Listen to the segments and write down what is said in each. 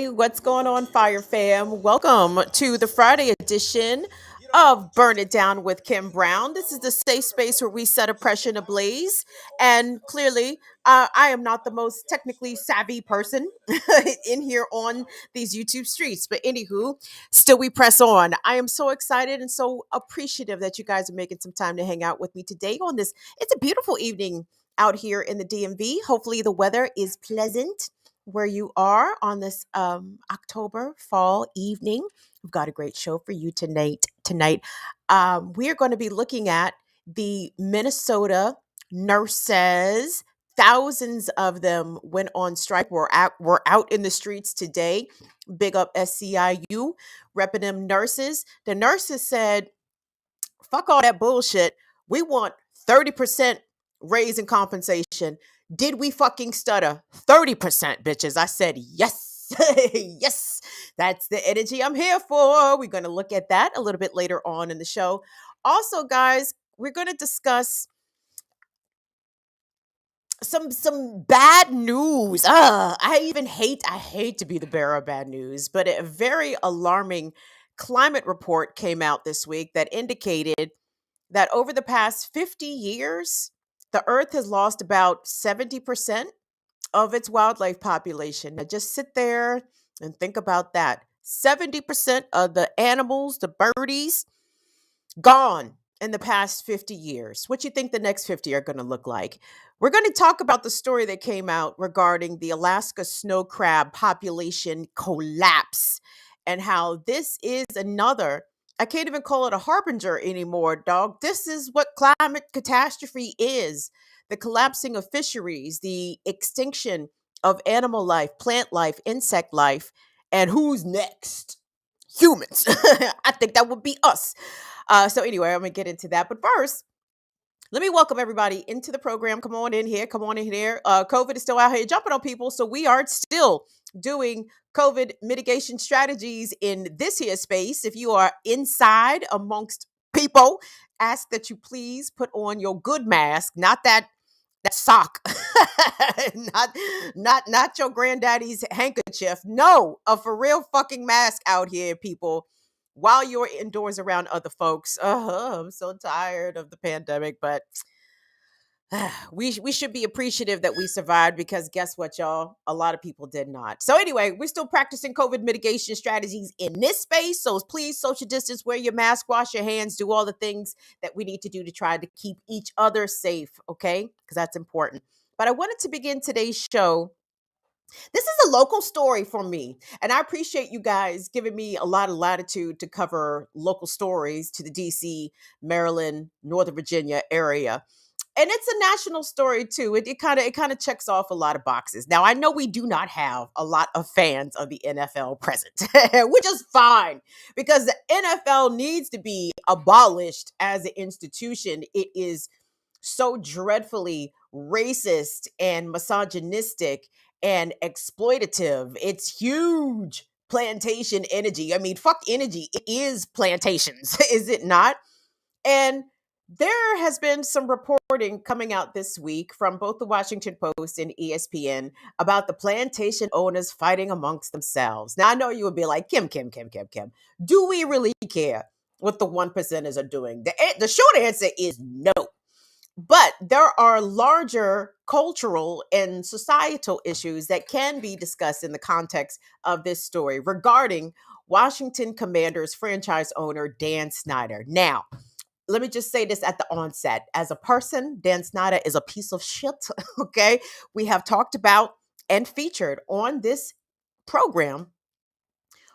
Hey, what's going on, Fire Fam? Welcome to the Friday edition of Burn It Down with Kim Brown. This is the safe space where we set oppression ablaze. And clearly, I am not the most technically savvy person in here on these YouTube streets. But anywho, still we press on. I am so excited and so appreciative that you guys are making some time to hang out with me today on this. It's a beautiful evening out here in the DMV. Hopefully, the weather is pleasant where you are on this October fall evening. We've got a great show for you tonight. We are going to be looking at the Minnesota nurses. Thousands of them went on strike. We're out in the streets today. Big up SCIU, repping them nurses. The nurses said, "Fuck all that bullshit. We want 30% raise in compensation." Did we fucking stutter? 30%, bitches. I said, yes. Yes. That's the energy I'm here for. We're going to look at that a little bit later on in the show. Also, guys, we're going to discuss some bad news. I hate to be the bearer of bad news, but a very alarming climate report came out this week that indicated that over the past 50 years, the earth has lost about 70% of its wildlife population. Now just sit there and think about that. 70% of the animals, the birdies, gone in the past 50 years. What you think the next 50 are going to look like? We're going to talk about the story that came out regarding the Alaska snow crab population collapse and how this is another, I can't even call it a harbinger anymore, dog. This is what climate catastrophe is: the collapsing of fisheries, the extinction of animal life, plant life, insect life. And who's next? Humans. I think that would be us. So anyway, I'm gonna get into that. But first, let me welcome everybody into the program. Come on in here. Come on in here. COVID is still out here jumping on people, so we are still doing COVID mitigation strategies in this here space. If you are inside amongst people, ask that you please put on your good mask, not that sock, not your granddaddy's handkerchief. No, a for real fucking mask out here, people, while you're indoors around other folks. I'm so tired of the pandemic, but we should be appreciative that we survived, because guess what, y'all? A lot of people did not. So anyway, we're still practicing COVID mitigation strategies in this space. So please social distance, wear your mask, wash your hands, do all the things that we need to do to try to keep each other safe, okay? Because that's important. But I wanted to begin today's show. This is a local story for me, and I appreciate you guys giving me a lot of latitude to cover local stories to the DC, Maryland, Northern Virginia area. And it's a national story too. It kind of checks off a lot of boxes. Now I know we do not have a lot of fans of the NFL present, which is fine, because the NFL needs to be abolished as an institution. It is so dreadfully racist and misogynistic and exploitative. It's huge plantation energy. I mean, fuck energy. It is plantations, is it not? And there has been some reporting coming out this week from both the Washington Post and ESPN about the plantation owners fighting amongst themselves. Now, I know you would be like, Kim, do we really care what the one percenters are doing? The short answer is no. But there are larger cultural and societal issues that can be discussed in the context of this story regarding Washington Commanders franchise owner Dan Snyder. Now, let me just say this at the onset. As a person, Dan Snyder is a piece of shit. Okay. We have talked about and featured on this program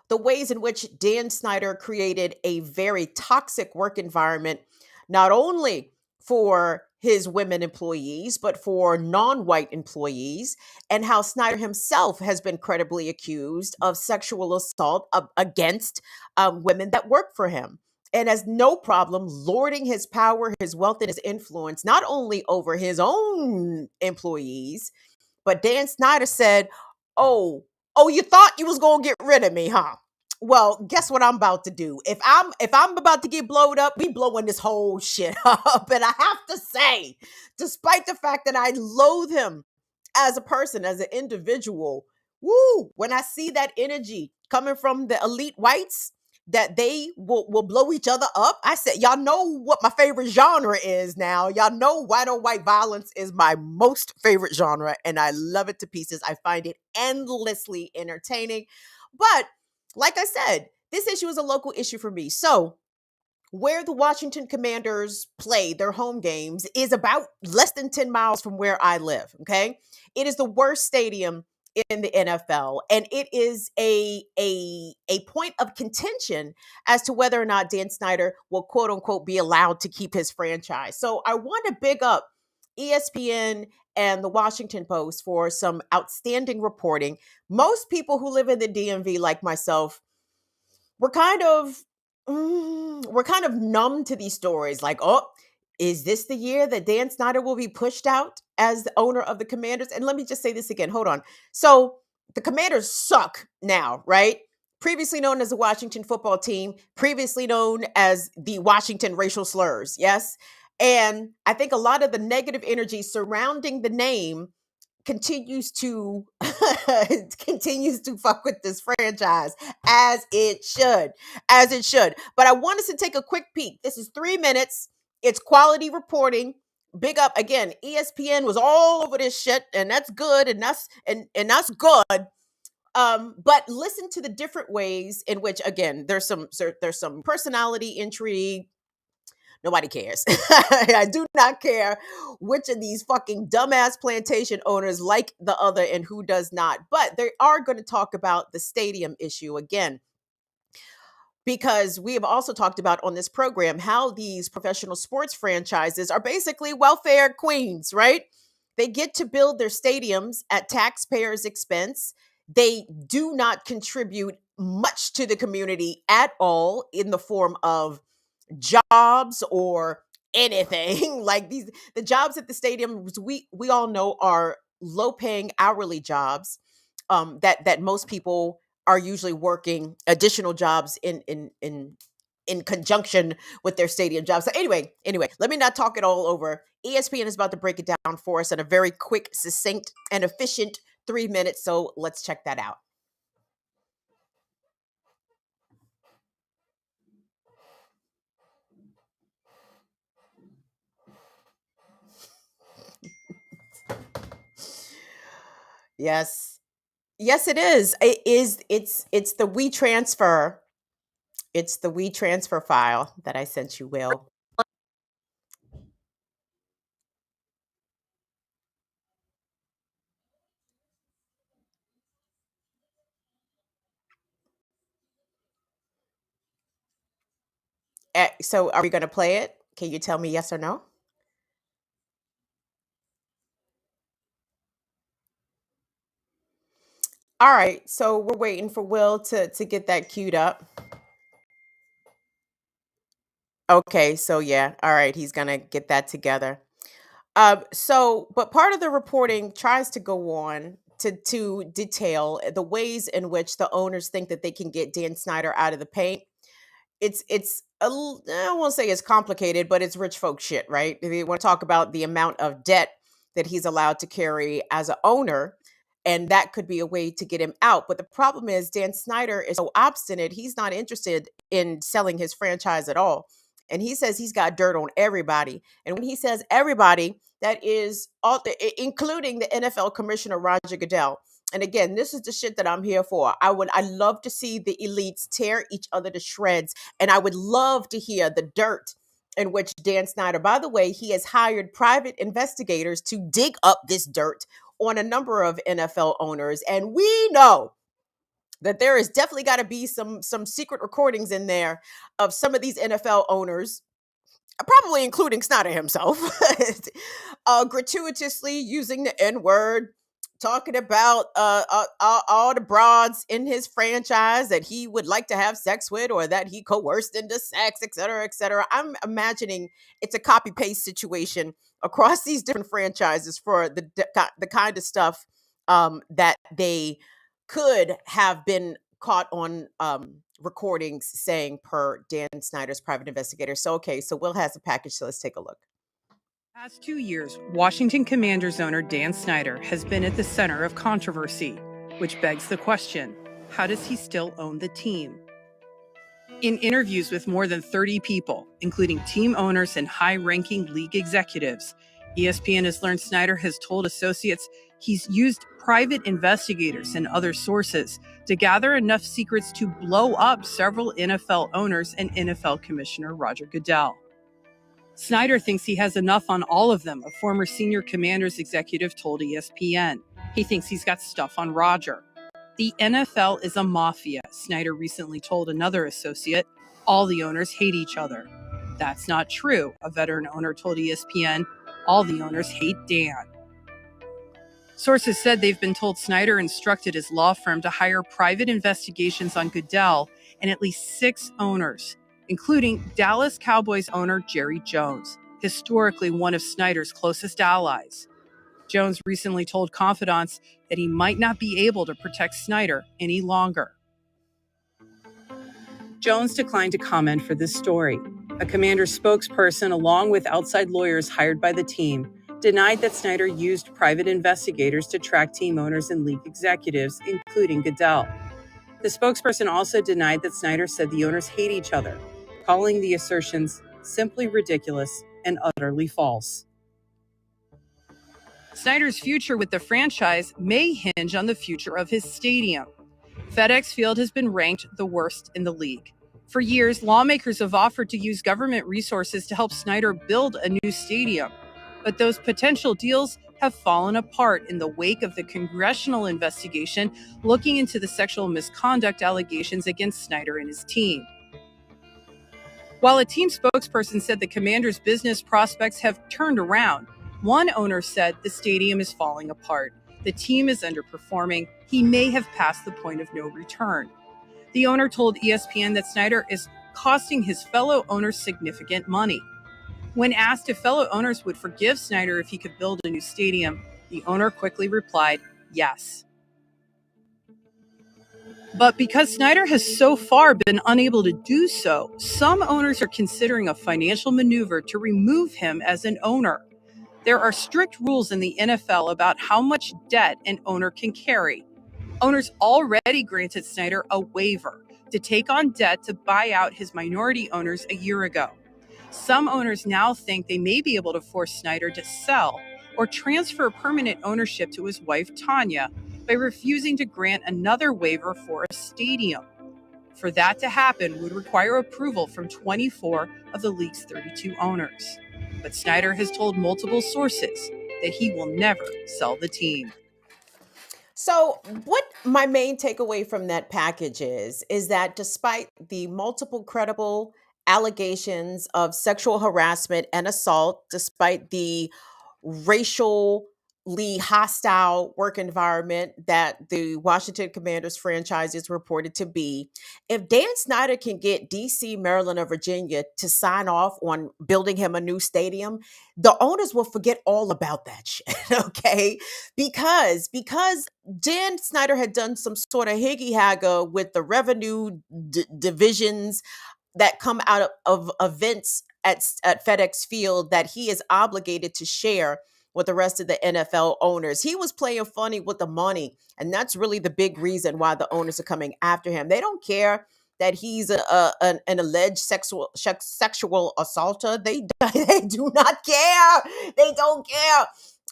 the ways in which Dan Snyder created a very toxic work environment, not only for his women employees, but for non white employees, and how Snyder himself has been credibly accused of sexual assault against women that work for him, and has no problem lording his power, his wealth, and his influence, not only over his own employees, but Dan Snyder said, "Oh, you thought you was gonna get rid of me, huh? Well, guess what I'm about to do? If I'm about to get blowed up, we blowing this whole shit up." And I have to say, despite the fact that I loathe him as a person, as an individual, Woo! When I see that energy coming from the elite whites, that they will blow each other up. I said, y'all know what my favorite genre is now. Y'all know white on white violence is my most favorite genre, and I love it to pieces. I find it endlessly entertaining. But like I said, this issue is a local issue for me. So where the Washington Commanders play their home games is about less than 10 miles from where I live. Okay. It is the worst stadium in the NFL. And it is a point of contention as to whether or not Dan Snyder will quote unquote be allowed to keep his franchise. So I want to big up ESPN and the Washington Post for some outstanding reporting. Most people who live in the DMV, like myself, we're kind of we're kind of numb to these stories. Like, oh, is this the year that Dan Snyder will be pushed out as the owner of the Commanders? And let me just say this again. Hold on. So the Commanders suck now, right? Previously known as the Washington football team, previously known as the Washington racial slurs. Yes. And I think a lot of the negative energy surrounding the name continues to continues to fuck with this franchise, as it should. But I want us to take a quick peek. This is 3 minutes. It's quality reporting. Big up again. ESPN was all over this shit, and that's good, and that's good. But listen to the different ways in which, again, there's some personality intrigue. Nobody cares. I do not care which of these fucking dumbass plantation owners like the other and who does not. But they are going to talk about the stadium issue again, because we have also talked about on this program how these professional sports franchises are basically welfare queens, right? They get to build their stadiums at taxpayers' expense. They do not contribute much to the community at all in the form of jobs or anything. Like the jobs at the stadiums, we all know are low paying hourly jobs, that most people are usually working additional jobs in conjunction with their stadium jobs. So anyway, let me not talk it all over. ESPN is about to break it down for us in a very quick, succinct, and efficient 3 minutes. So let's check that out. Yes. Yes, it is. It's the we transfer. It's the we transfer file that I sent you, Will. So are we going to play it? Can you tell me yes or no? All right. So we're waiting for Will to get that queued up. Okay, so yeah. All right, he's going to get that together. But part of the reporting tries to go on to detail the ways in which the owners think that they can get Dan Snyder out of the paint. I won't say it's complicated, but it's rich folk shit, right? If you want to talk about the amount of debt that he's allowed to carry as an owner, and that could be a way to get him out. But the problem is Dan Snyder is so obstinate, he's not interested in selling his franchise at all. And he says he's got dirt on everybody. And when he says everybody, that is all, including the NFL commissioner Roger Goodell. And again, this is the shit that I'm here for. I love to see the elites tear each other to shreds, and I would love to hear the dirt in which Dan Snyder, by the way, he has hired private investigators to dig up this dirt on a number of NFL owners. And we know that there is definitely got to be some secret recordings in there of some of these NFL owners, probably including Snyder himself, gratuitously using the N word, talking about all the broads in his franchise that he would like to have sex with or that he coerced into sex, et cetera, et cetera. I'm imagining it's a copy paste situation across these different franchises for the kind of stuff that they could have been caught on recordings saying per Dan Snyder's private investigator. So, okay, so Will has the package. So let's take a look. Past 2 years, Washington Commanders owner Dan Snyder has been at the center of controversy. which begs the question, how does he still own the team? In interviews with more than 30 people, including team owners and high-ranking league executives, ESPN has learned Snyder has told associates he's used private investigators and other sources to gather enough secrets to blow up several NFL owners and NFL Commissioner Roger Goodell. Snyder thinks he has enough on all of them, a former senior Commanders executive told ESPN. He thinks he's got stuff on Roger. The NFL is a mafia, Snyder recently told another associate. All the owners hate each other. That's not true, a veteran owner told ESPN. All the owners hate Dan. Sources said they've been told Snyder instructed his law firm to hire private investigations on Goodell and at least 6 owners, including Dallas Cowboys owner Jerry Jones, historically one of Snyder's closest allies. Jones recently told confidants that he might not be able to protect Snyder any longer. Jones declined to comment for this story. A Commander's spokesperson, along with outside lawyers hired by the team, denied that Snyder used private investigators to track team owners and league executives, including Goodell. The spokesperson also denied that Snyder said the owners hate each other, calling the assertions simply ridiculous and utterly false. Snyder's future with the franchise may hinge on the future of his stadium. FedEx Field has been ranked the worst in the league. For years, lawmakers have offered to use government resources to help Snyder build a new stadium. But those potential deals have fallen apart in the wake of the congressional investigation looking into the sexual misconduct allegations against Snyder and his team. While a team spokesperson said the Commanders' business prospects have turned around, one owner said the stadium is falling apart. The team is underperforming. He may have passed the point of no return. The owner told ESPN that Snyder is costing his fellow owners significant money. When asked if fellow owners would forgive Snyder if he could build a new stadium, the owner quickly replied, yes. But because Snyder has so far been unable to do so, some owners are considering a financial maneuver to remove him as an owner. There are strict rules in the NFL about how much debt an owner can carry. Owners already granted Snyder a waiver to take on debt to buy out his minority owners a year ago. Some owners now think they may be able to force Snyder to sell or transfer permanent ownership to his wife, Tanya, by refusing to grant another waiver for a stadium. For that to happen would require approval from 24 of the league's 32 owners. But Snyder has told multiple sources that he will never sell the team. So, what my main takeaway from that package is that despite the multiple credible allegations of sexual harassment and assault, despite the racially hostile work environment that the Washington Commanders franchise is reported to be, if Dan Snyder can get DC, Maryland, or Virginia to sign off on building him a new stadium, the owners will forget all about that shit, okay? Because Dan Snyder had done some sort of higgy hagger with the revenue divisions that come out of events at FedEx Field that he is obligated to share with the rest of the NFL owners. He was playing funny with the money, and that's really the big reason why the owners are coming after him. They don't care that he's an alleged sexual assaulter. They do not care. They don't care.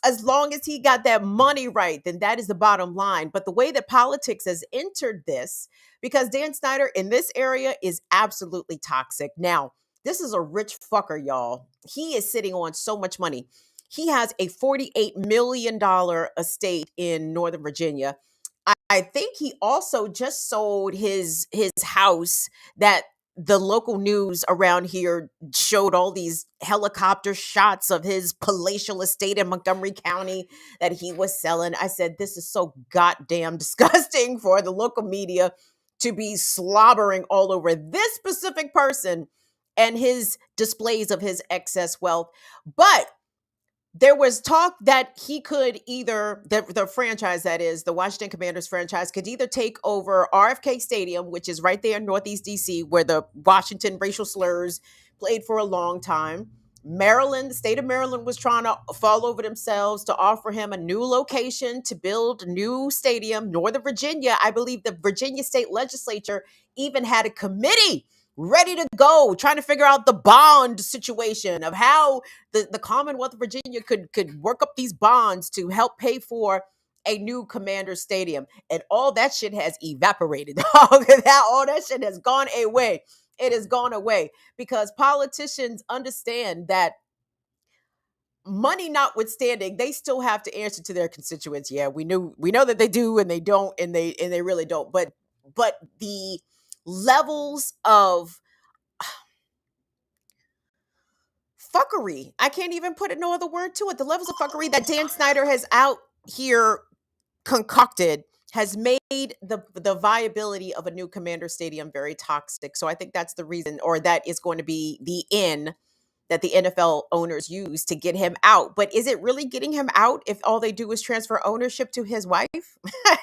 As long as he got that money right, then that is the bottom line. But the way that politics has entered this, because Dan Snyder in this area is absolutely toxic. Now, this is a rich fucker, y'all. He is sitting on so much money. He has a $48 million estate in Northern Virginia. I think he also just sold his house that the local news around here showed all these helicopter shots of his palatial estate in Montgomery County that he was selling. I said, this is so goddamn disgusting for the local media to be slobbering all over this specific person and his displays of his excess wealth. But there was talk that he could either, the franchise, that is, the Washington Commanders franchise, could either take over RFK Stadium, which is right there in Northeast DC, where the Washington racial slurs played for a long time, Maryland, the state of Maryland was trying to fall over themselves to offer him a new location to build a new stadium. Northern Virginia, I believe the Virginia state legislature even had a committee ready to go, trying to figure out the bond situation of how the Commonwealth of Virginia could work up these bonds to help pay for a new Commander Stadium. And all that shit has evaporated. All that shit has gone away. It has gone away because politicians understand that, money notwithstanding, they still have to answer to their constituents. Yeah, we know that they do and they don't, and they really don't. But the levels of fuckery, I can't even put no other word to it. The levels of fuckery that Dan Snyder has out here concocted has made the viability of a new Commander Stadium very toxic. So I think that's the reason, or that is going to be the end that the NFL owners use to get him out. But is it really getting him out if all they do is transfer ownership to his wife?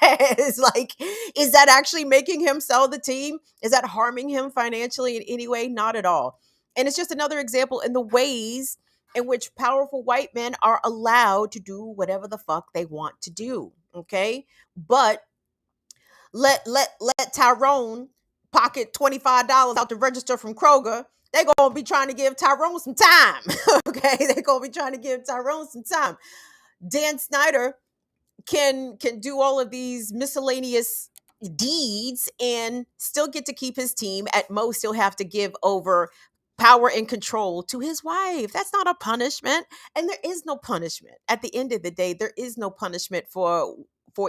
It's like, is that actually making him sell the team? Is that harming him financially in any way? Not at all. And it's just another example in the ways in which powerful white men are allowed to do whatever the fuck they want to do. Okay. But let Tyrone pocket $25 out to register from Kroger. They're gonna be trying to give Tyrone some time. Okay, they're gonna be trying to give Tyrone some time. Dan Snyder can do all of these miscellaneous deeds and still get to keep his team. At most, he'll have to give over power and control to his wife. That's not a punishment, and there is no punishment. At the end of the day, there is no punishment for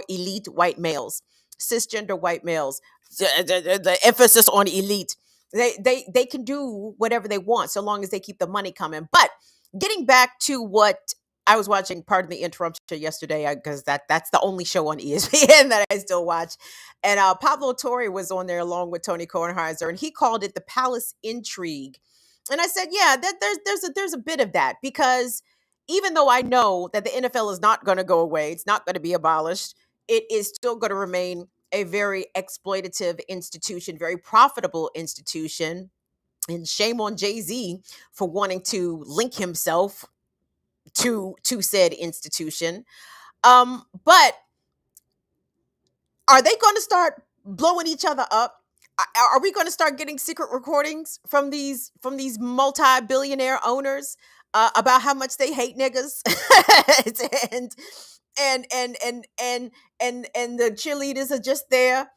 elite white males, cisgender white males. The emphasis on elite. They can do whatever they want so long as they keep the money coming. But getting back to what I was watching, pardon the interruption, yesterday, because that's the only show on ESPN that I still watch. And Pablo Torre was on there along with Tony Kornheiser, and he called it the palace intrigue. And I said, yeah, there's a bit of that, because even though I know that the NFL is not going to go away, it's not going to be abolished, it is still going to remain a very exploitative institution, very profitable institution. And shame on Jay-Z for wanting to link himself to said institution. But are they going to start blowing each other up? Are we going to start getting secret recordings from these multi-billionaire owners about how much they hate niggas? and, and the cheerleaders are just there,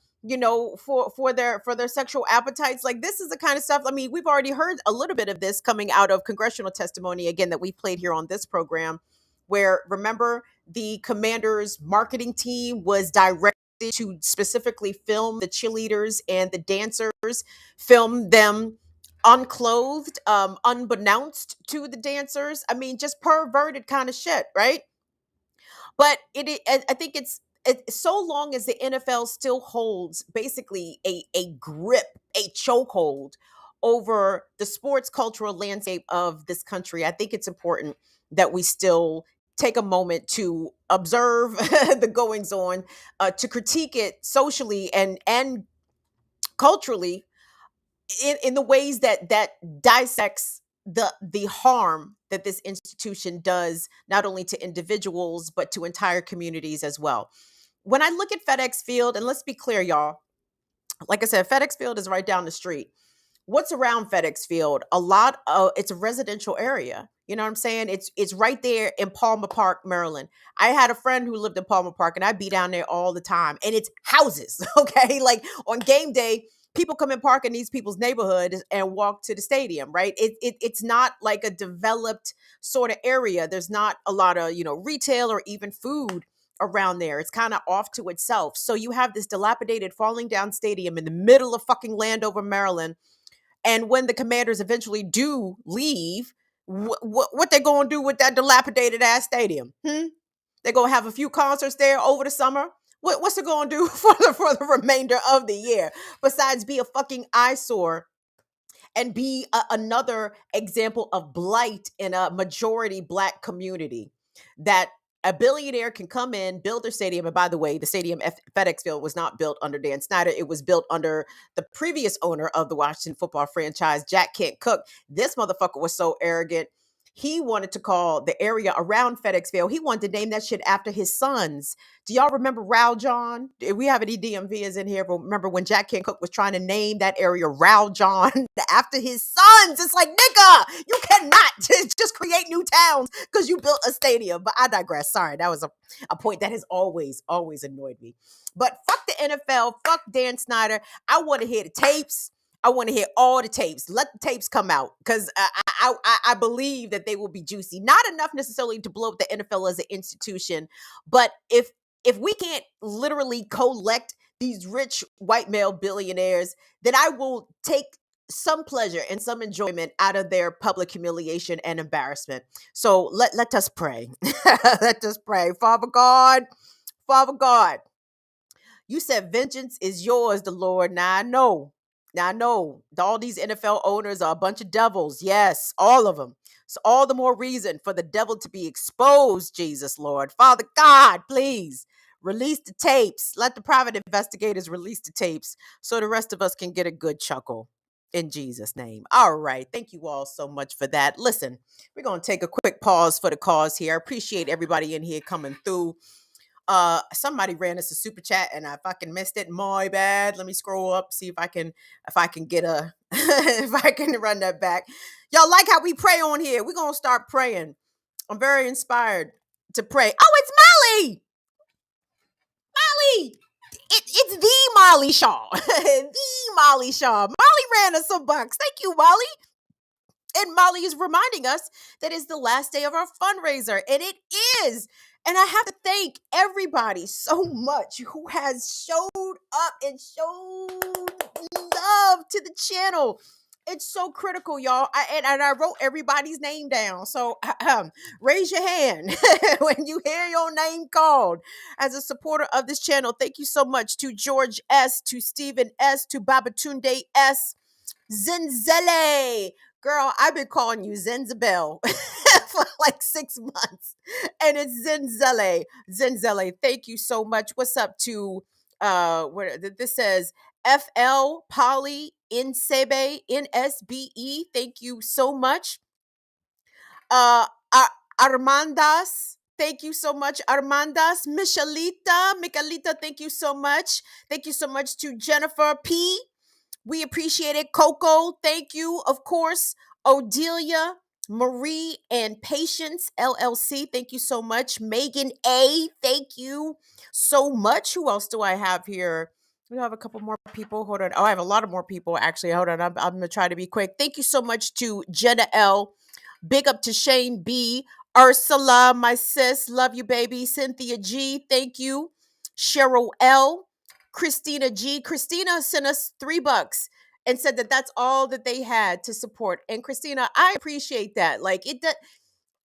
for their sexual appetites. Like, this is the kind of stuff. I mean, we've already heard a little bit of this coming out of congressional testimony, again, that we played here on this program, where, remember, the Commanders marketing team was directed to specifically film the cheerleaders and the dancers, film them unclothed, unbeknownst to the dancers. I mean, just perverted kind of shit, right? But I think so long as the NFL still holds basically a grip, a chokehold over the sports cultural landscape of this country, I think it's important that we still take a moment to observe the goings on, to critique it socially and culturally, in the ways that dissects the harm that this institution does, not only to individuals but to entire communities as well. When I look at FedEx Field, and let's be clear, y'all, like I said, FedEx Field is right down the street. What's around FedEx Field? A lot of it's a residential area. You know what I'm saying? It's right there in Palmer Park, Maryland. I had a friend who lived in Palmer Park, and I'd be down there all the time. And it's houses, okay? Like, on game day, people come and park in these people's neighborhoods and walk to the stadium, right? It's not like a developed sort of area. There's not a lot of, retail or even food around there. It's kind of off to itself. So you have this dilapidated, falling down stadium in the middle of fucking Landover, Maryland. And when the Commanders eventually do leave, what they going to do with that dilapidated ass stadium? They're going to have a few concerts there over the summer. What's it going to do for the remainder of the year besides be a fucking eyesore and be another example of blight in a majority Black community? That a billionaire can come in, build their stadium. And by the way, the stadium FedEx Field was not built under Dan Snyder. It was built under the previous owner of the Washington football franchise, Jack Kent Cooke. This motherfucker was so arrogant. He wanted to call the area around FedExville, he wanted to name that shit after his sons. Do y'all remember Raul John? If we have any DMVs in here, but remember when Jack Kent Cooke was trying to name that area Raul John after his sons? It's like, nigga, you cannot just create new towns because you built a stadium. But I digress. Sorry, that was a point that has always annoyed me. But fuck the NFL, fuck Dan Snyder. I want to hear the tapes. I want to hear all the tapes. Let the tapes come out because I believe that they will be juicy. Not enough necessarily to blow up the NFL as an institution, but if we can't literally collect these rich white male billionaires, then I will take some pleasure and some enjoyment out of their public humiliation and embarrassment. So let us pray. Let us pray. Father God, you said vengeance is yours, the Lord. Now I know. All these NFL owners are a bunch of devils. Yes, all of them. So all the more reason for the devil to be exposed, Jesus, Lord. Father God, please release the tapes. Let the private investigators release the tapes so the rest of us can get a good chuckle. In Jesus' name. All right. Thank you all so much for that. Listen, we're going to take a quick pause for the cause here. I appreciate everybody in here coming through. Somebody ran us a super chat and I fucking missed it. My bad. Let me scroll up, see if I can get a if I can run that back. Y'all like how we pray on here. We're gonna start praying. I'm very inspired to pray. Oh, it's Molly. It's the Molly Shaw. The Molly Shaw. Molly ran us some bucks. Thank you, Molly. And Molly is reminding us that it's the last day of our fundraiser. And it is. And I have to thank everybody so much who has showed up and showed love to the channel. It's so critical, y'all. I wrote everybody's name down. So raise your hand when you hear your name called as a supporter of this channel. Thank you so much to George S., to Stephen S., to Babatunde S., Zenzele. Girl, I've been calling you Zenzabel for like 6 months. And it's Zenzele. Zenzele, thank you so much. What's up to this says FL Polly Insebe NSBE. Thank you so much. Armandas. Thank you so much, Armandas. Michelita, thank you so much. Thank you so much to Jennifer P. We appreciate it. Coco, thank you. Of course, Odelia, Marie, and Patience LLC. Thank you so much. Megan A, thank you so much. Who else do I have here? We have a couple more people. Hold on. Oh, I have a lot of more people, actually. Hold on. I'm going to try to be quick. Thank you so much to Jenna L. Big up to Shane B. Ursula, my sis. Love you, baby. Cynthia G, thank you. Cheryl L. Christina G. Christina sent us $3 and said that that's all that they had to support. And Christina, I appreciate that.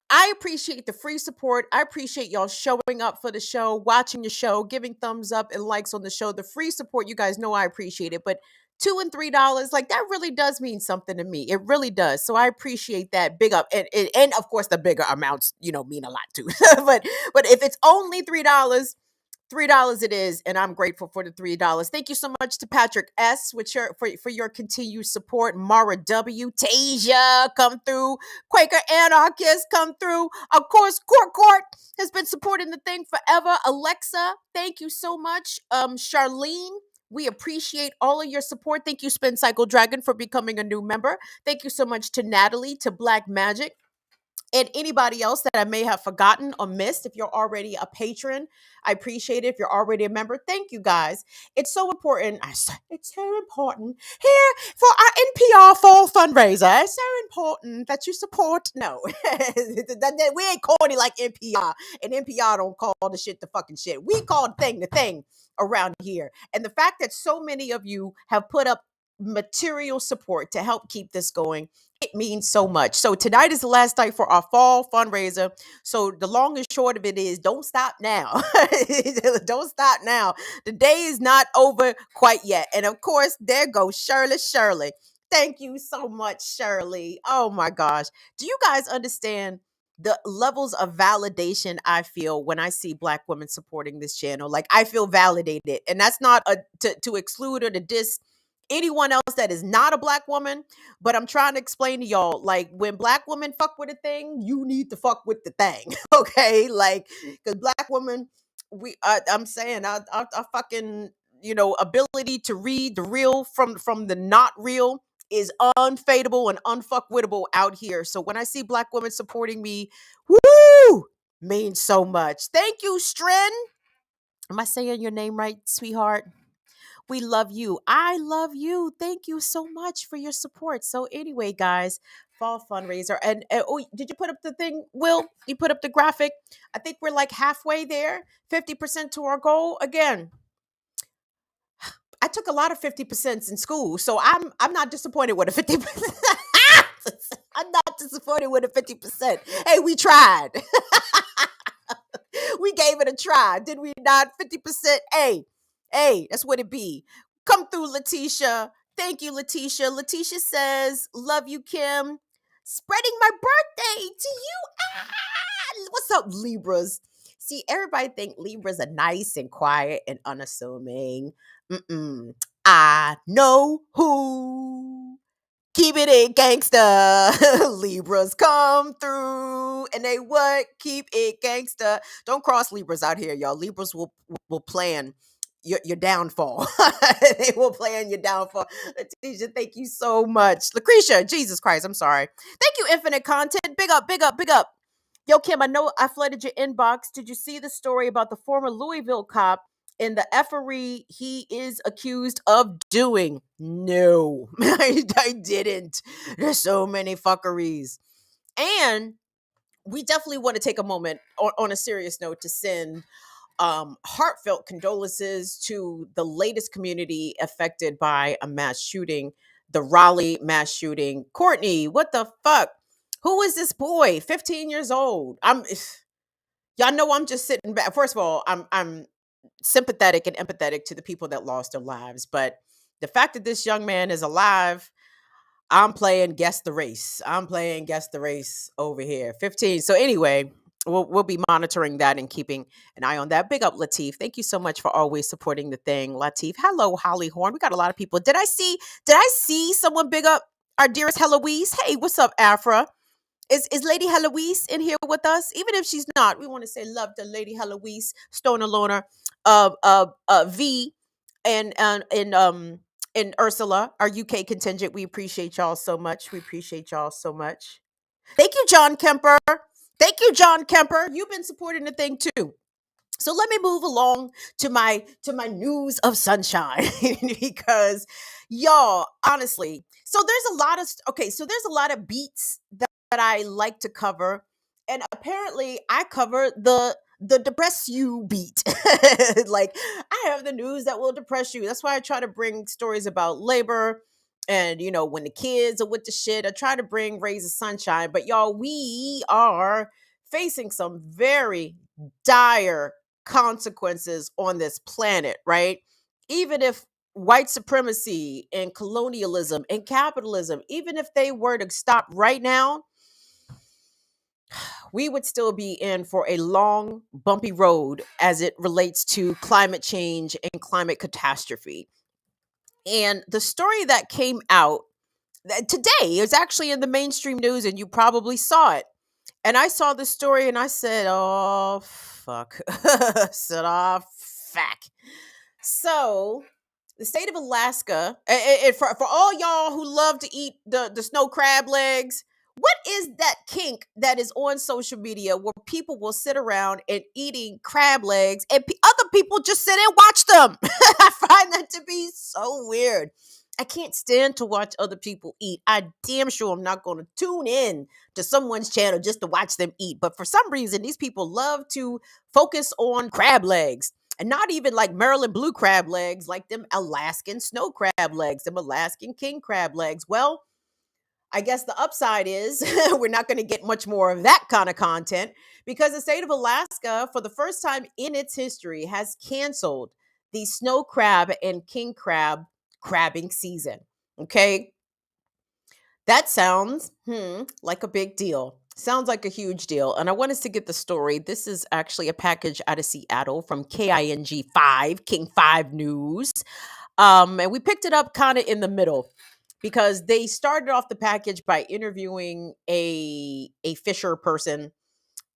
I appreciate the free support. I appreciate y'all showing up for the show, watching the show, giving thumbs up and likes on the show. The free support, you guys know I appreciate it. But $2 and $3, like that really does mean something to me. It really does. So I appreciate that. Big up. And of course the bigger amounts, mean a lot too. but if it's only $3, $3 it is, and I'm grateful for the $3. Thank you so much to Patrick S. for your continued support. Mara W. Tasia, come through. Quaker Anarchist, come through. Of course, Court has been supporting the thing forever. Alexa, thank you so much. Charlene, we appreciate all of your support. Thank you, Spin Cycle Dragon, for becoming a new member. Thank you so much to Natalie, to Black Magic, and anybody else that I may have forgotten or missed. If you're already a patron, I appreciate it. If you're already a member, thank you guys. It's so important. It's so important here for our NPR fall fundraiser. It's so important that you support. No, we ain't corny like NPR, and NPR don't call the shit the fucking shit. We call thing the thing around here. And the fact that so many of you have put up material support to help keep this going, it means so much. So tonight is the last night for our fall fundraiser. So the long and short of it is, don't stop now. Don't stop now. The day is not over quite yet. And of course, there goes Shirley. Thank you so much, Shirley. Oh my gosh. Do you guys understand the levels of validation I feel when I see Black women supporting this channel? Like, I feel validated. And that's not to exclude or to diss anyone else that is not a black woman, but I'm trying to explain to y'all, like, when black women fuck with a thing, you need to fuck with the thing. Okay, like, because black women, I'm saying our fucking, ability to read the real from the not real is unfadable and unfuckwittable out here. So when I see black women supporting me, woo, means so much. Thank you, Stren. Am I saying your name right, sweetheart? We love you. I love you. Thank you so much for your support. So anyway, guys, fall fundraiser. And oh, did you put up the thing, Will? You put up the graphic? I think we're like halfway there, 50% to our goal. Again, I took a lot of 50% in school, so I'm not disappointed with a 50%. I'm not disappointed with a 50%. Hey, we tried. We gave it a try. Did we not? 50%. Hey, that's what it be. Come through, Letitia. Thank you, Letitia. Letitia says, love you, Kim. Spreading my birthday to you. What's up, Libras? See, everybody think Libras are nice and quiet and unassuming. Mm-mm. I know who. Keep it in gangsta. Libras come through. And they what? Keep it gangsta. Don't cross Libras out here, y'all. Libras will plan your downfall. They will plan your downfall. Letitia, thank you so much. Lucretia, Jesus Christ, I'm sorry. Thank you, Infinite Content. Big up, big up, big up. Yo, Kim, I know I flooded your inbox. Did you see the story about the former Louisville cop in the effery he is accused of doing? No, I didn't. There's so many fuckeries. And we definitely want to take a moment on a serious note to send heartfelt condolences to the latest community affected by a mass shooting, the Raleigh mass shooting. Courtney, what the fuck? Who is this boy? 15 years old. Y'all know I'm just sitting back. First of all, I'm sympathetic and empathetic to the people that lost their lives, but the fact that this young man is alive, I'm playing guess the race. I'm playing guess the race over here. 15. So anyway, we'll be monitoring that and keeping an eye on that. Big up, Latif. Thank you so much for always supporting the thing, Latif. Hello, Holly Horn. We got a lot of people. Did I see someone big up our dearest Heloise? Hey, what's up, Afra? Is Lady Heloise in here with us? Even if she's not, we want to say love to Lady Heloise, Stoner Loner, V, and Ursula, our UK contingent. We appreciate y'all so much. We appreciate y'all so much. Thank you, John Kemper. Thank you, John Kemper. You've been supporting the thing too. So let me move along to my news of sunshine because y'all, honestly, so there's a lot of beats that I like to cover, and apparently I cover the depress you beat. Like, I have the news that will depress you. That's why I try to bring stories about labor and when the kids are with the shit. I try to bring rays of sunshine, but y'all, we are facing some very dire consequences on this planet, right? Even if white supremacy and colonialism and capitalism, even if they were to stop right now, we would still be in for a long, bumpy road as it relates to climate change and climate catastrophe. And the story that came out today is actually in the mainstream news, and you probably saw it. And I saw the story and I said, oh, fuck. I said, oh, fuck. So, the state of Alaska, and for all y'all who love to eat the snow crab legs, what is that kink that is on social media where people will sit around and eating crab legs and other people just sit and watch them? I find that to be so weird. I can't stand to watch other people eat. I damn sure I'm not going to tune in to someone's channel just to watch them eat. But for some reason, these people love to focus on crab legs. And not even like Maryland blue crab legs, like them Alaskan snow crab legs, them Alaskan king crab legs. Well, I guess the upside is we're not going to get much more of that kind of content because the state of Alaska, for the first time in its history, has canceled the snow crab and king crab crabbing season. Okay. That sounds like a big deal. Sounds like a huge deal. And I want us to get the story. This is actually a package out of Seattle from KING5, King 5 News. And we picked it up kind of in the middle because they started off the package by interviewing a fisher person.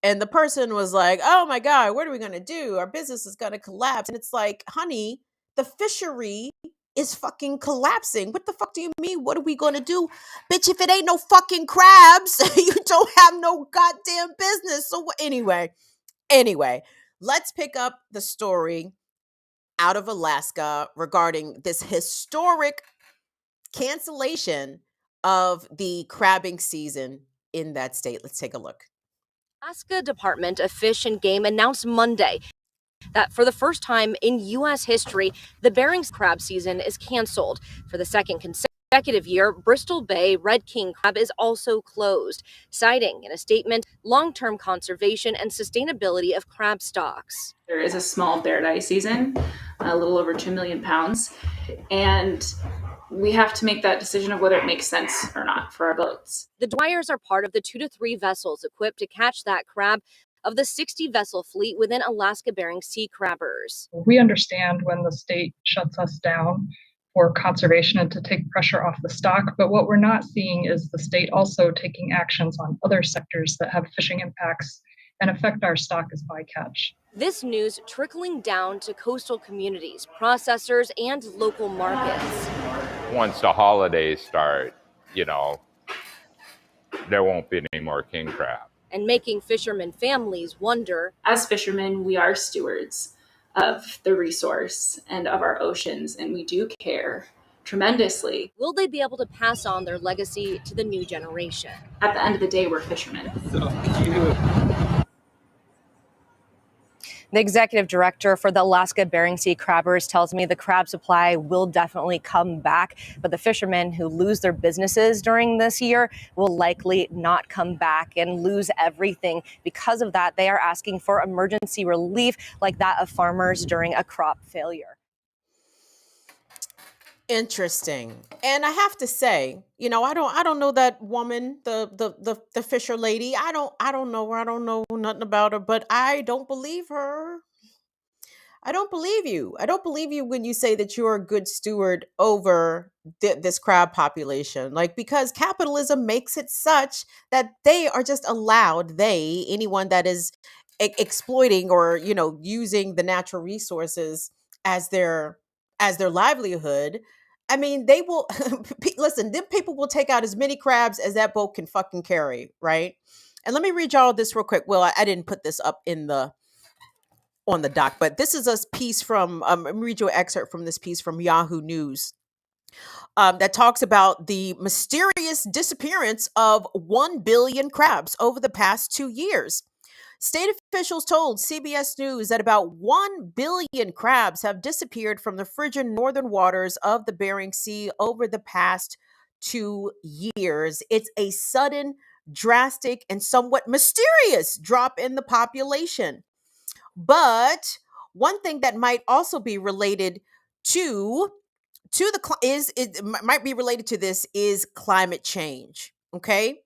And the person was like, "Oh my God, what are we going to do? Our business is going to collapse." And it's like, honey, the fishery is fucking collapsing. What the fuck do you mean? What are we going to do? Bitch, if it ain't no fucking crabs, you don't have no goddamn business. So anyway, let's pick up the story out of Alaska regarding this historic cancellation of the crabbing season in that state. Let's take a look. Alaska Department of Fish and Game announced Monday that for the first time in U.S. history, the Bering crab season is canceled. For the second consecutive year, Bristol Bay Red King crab is also closed, citing in a statement long-term conservation and sustainability of crab stocks. There is a small bear die season, a little over 2 million pounds, and we have to make that decision of whether it makes sense or not for our boats. The Dwyers are part of the 2 to 3 vessels equipped to catch that crab of the 60-vessel fleet within Alaska Bering Sea crabbers. We understand when the state shuts us down for conservation and to take pressure off the stock, but what we're not seeing is the state also taking actions on other sectors that have fishing impacts and affect our stock as bycatch. This news trickling down to coastal communities, processors, and local markets. Once the holidays start, there won't be any more king crab. And making fishermen families wonder. As fishermen, we are stewards of the resource and of our oceans, and we do care tremendously. Will they be able to pass on their legacy to the new generation? At the end of the day, we're fishermen. So cute. The executive director for the Alaska Bering Sea crabbers tells me the crab supply will definitely come back, but the fishermen who lose their businesses during this year will likely not come back and lose everything. Because of that, they are asking for emergency relief like that of farmers during a crop failure. Interesting. And I have to say, I don't know that woman, the Fisher lady. I don't know her. I don't know nothing about her, but I don't believe her. I don't believe you. I don't believe you when you say that you're a good steward over this crab population. Because capitalism makes it such that they are just allowed, anyone that is exploiting or, using the natural resources as their livelihood. I mean, they will listen, them people will take out as many crabs as that boat can fucking carry, right? And let me read y'all this real quick. Well, I didn't put this up on the doc, but this is a piece from let me read you an excerpt from this piece from Yahoo News that talks about the mysterious disappearance of 1 billion crabs over the past 2 years. State officials told CBS News that about 1 billion crabs have disappeared from the frigid northern waters of the Bering Sea over the past 2 years. It's a sudden, drastic, and somewhat mysterious drop in the population. But one thing that might also be related to might be related to this is climate change. Okay.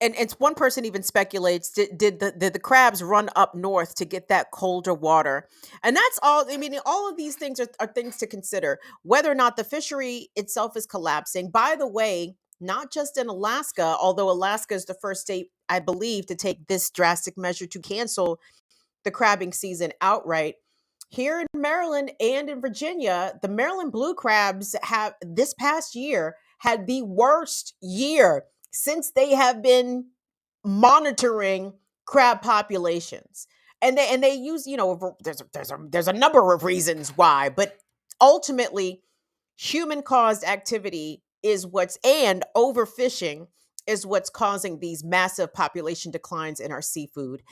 And it's one person even speculates, did the crabs run up north to get that colder water? And that's all. I mean, all of these things are things to consider, whether or not the fishery itself is collapsing. By the way, not just in Alaska, although Alaska is the first state, I believe, to take this drastic measure to cancel the crabbing season outright. Here in Maryland and in Virginia, the Maryland blue crabs have this past year had the worst year since they have been monitoring crab populations. And they use, there's a number of reasons why, but ultimately human caused activity and overfishing is what's causing these massive population declines in our seafood.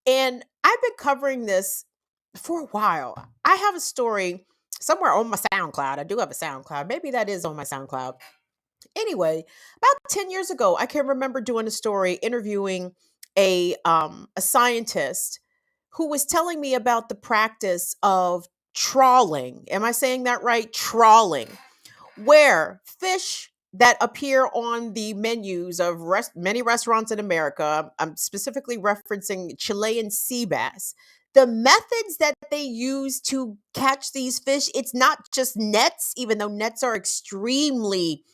And I've been covering this for a while. I have a story somewhere on my SoundCloud. I do have a SoundCloud. Maybe that is on my SoundCloud. Anyway, about 10 years ago, I can remember doing a story interviewing a scientist who was telling me about the practice of trawling. Am I saying that right? Trawling, where fish that appear on the menus of many restaurants in America, I'm specifically referencing Chilean sea bass. The methods that they use to catch these fish, it's not just nets, even though nets are extremely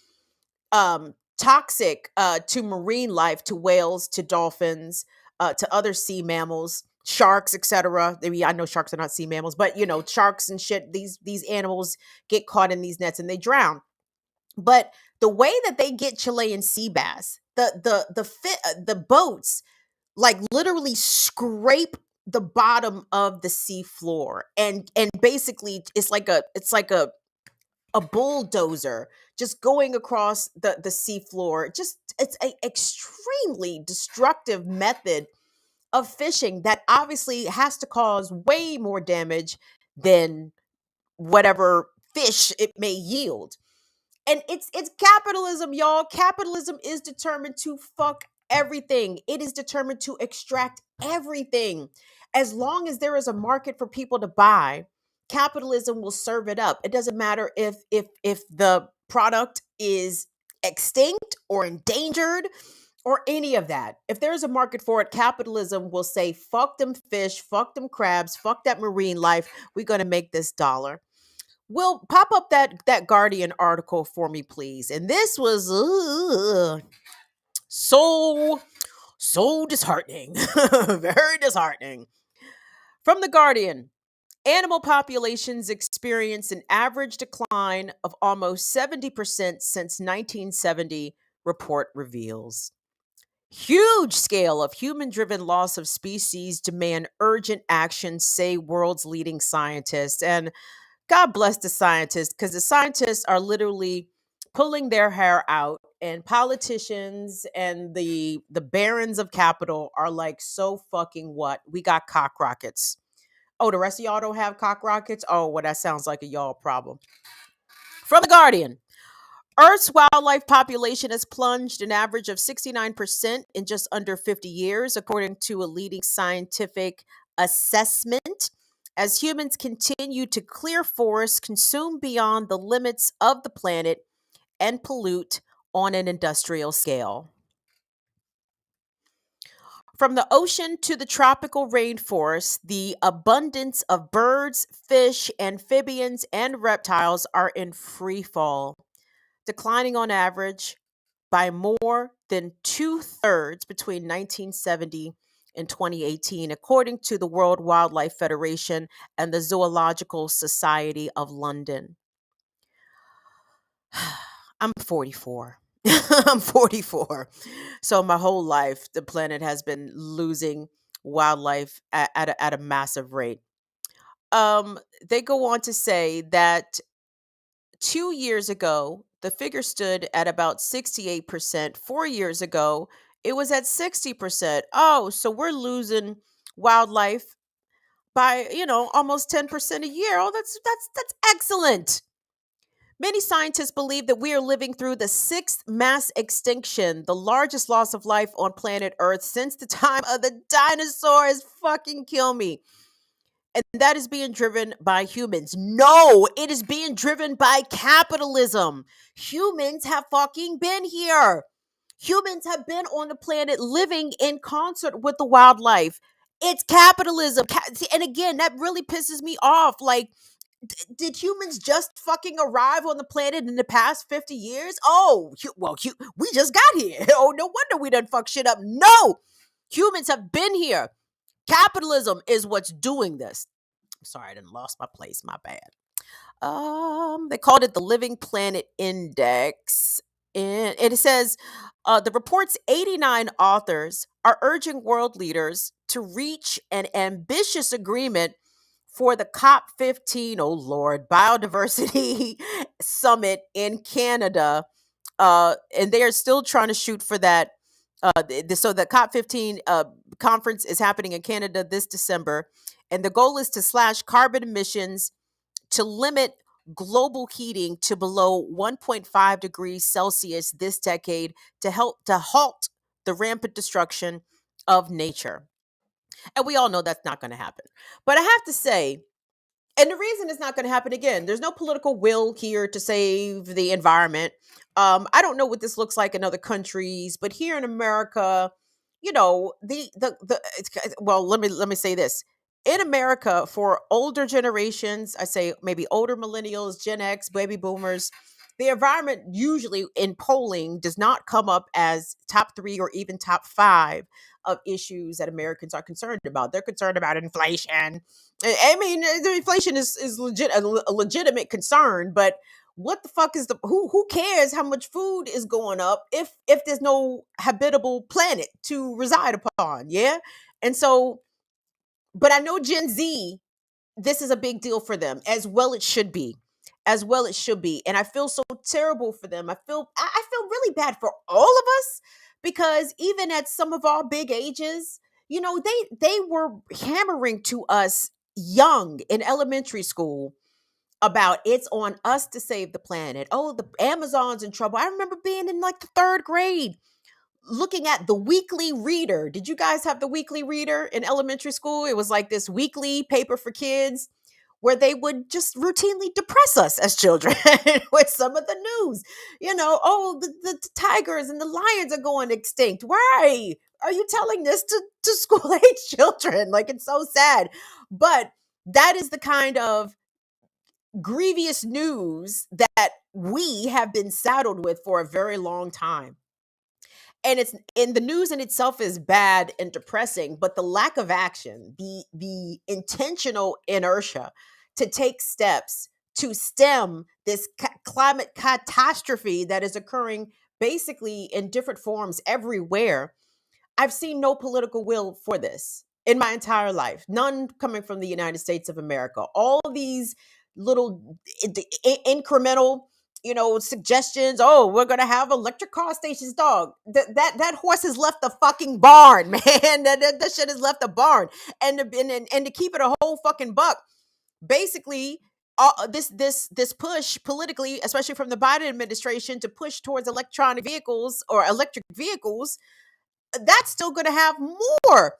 toxic to marine life, to whales, to dolphins, to other sea mammals, sharks, etc. I mean, I know sharks are not sea mammals, but sharks and shit. These animals get caught in these nets and they drown. But the way that they get Chilean sea bass, the boats like literally scrape the bottom of the sea floor, and basically it's like a bulldozer just going across the sea floor. Just it's a extremely destructive method of fishing that obviously has to cause way more damage than whatever fish it may yield. And it's capitalism, y'all. Capitalism is determined to fuck everything. It is determined to extract everything. As long as there is a market for people to buy, capitalism will serve it up. It doesn't matter if the product is extinct or endangered or any of that. If there's a market for it, capitalism will say, fuck them fish, fuck them crabs, fuck that marine life. We're going to make this dollar. Will pop up that Guardian article for me, please. And this was so disheartening, very disheartening. From the Guardian, animal populations experience an average decline of almost 70% since 1970. Report reveals. Huge scale of human-driven loss of species demand urgent action, say world's leading scientists. And God bless the scientists, because the scientists are literally pulling their hair out, and politicians and the barons of capital are like, so fucking what? We got cock rockets. Oh, the rest of y'all don't have cock rockets? Oh, well, that sounds like a y'all problem. From the Guardian, Earth's wildlife population has plunged an average of 69% in just under 50 years, according to a leading scientific assessment, as humans continue to clear forests, consume beyond the limits of the planet, and pollute on an industrial scale. From the ocean to the tropical rainforest, the abundance of birds, fish, amphibians, and reptiles are in free fall, declining on average by more than 2/3 between 1970 and 2018, according to the World Wildlife Federation and the Zoological Society of London. I'm 44. I'm 44. So my whole life, the planet has been losing wildlife at a massive rate. They go on to say that 2 years ago, the figure stood at about 68%. 4 years ago, it was at 60%. Oh, so we're losing wildlife by, almost 10% a year. Oh, that's excellent. Many scientists believe that we are living through the sixth mass extinction, the largest loss of life on planet Earth since the time of the dinosaurs. Fucking kill me. And that is being driven by humans. No, it is being driven by capitalism. Humans have fucking been here. Humans have been on the planet living in concert with the wildlife. It's capitalism. And again, that really pisses me off. Like, did humans just fucking arrive on the planet in the past 50 years? Oh, we just got here. Oh, no wonder we done fuck shit up. No, humans have been here. Capitalism is what's doing this. I'm sorry, I didn't lost my place. My bad. They called it the Living Planet Index. And it says the report's 89 authors are urging world leaders to reach an ambitious agreement for the COP15, oh Lord, Biodiversity Summit in Canada. And they are still trying to shoot for that. So the COP15 conference is happening in Canada this December. And the goal is to slash carbon emissions to limit global heating to below 1.5 degrees Celsius this decade to help to halt the rampant destruction of nature. And we all know that's not going to happen. But I have to say, and the reason it's not going to happen, again, there's no political will here to save the environment. I don't know what this looks like in other countries, but here in America, well, let me say this. in America, for older generations, I say maybe older millennials, Gen X, baby boomers, the environment usually in polling does not come up as top 3 or even top 5 of issues that Americans are concerned about. They're concerned about inflation. I mean, the inflation is a legitimate concern, but what the fuck is the who cares how much food is going up if there's no habitable planet to reside upon? Yeah. And so, but I know Gen Z, this is a big deal for them, as well it should be. As well it should be. And I feel so terrible for them. I feel really bad for all of us, because even at some of our big ages, you know, they were hammering to us young in elementary school about it's on us to save the planet. Oh, the Amazon's in trouble. I remember being in like the 3rd grade looking at the Weekly Reader. Did you guys have the Weekly Reader in elementary school? It was like this weekly paper for kids where they would just routinely depress us as children with some of the news. You know, oh, the tigers and the lions are going extinct. Why are you telling this to school age children? Like, it's so sad. But that is the kind of grievous news that we have been saddled with for a very long time. And it's in the news in itself is bad and depressing, but the lack of action, the intentional inertia to take steps to stem this climate catastrophe that is occurring basically in different forms everywhere. I've seen no political will for this in my entire life. None coming from the United States of America. All these little incremental, you know, suggestions. Oh, we're gonna have electric car stations. Dog, that horse has left the fucking barn, man. That shit has left the barn. And to keep it a whole fucking buck, basically, this push politically, especially from the Biden administration, to push towards electronic vehicles or electric vehicles, that's still going to have more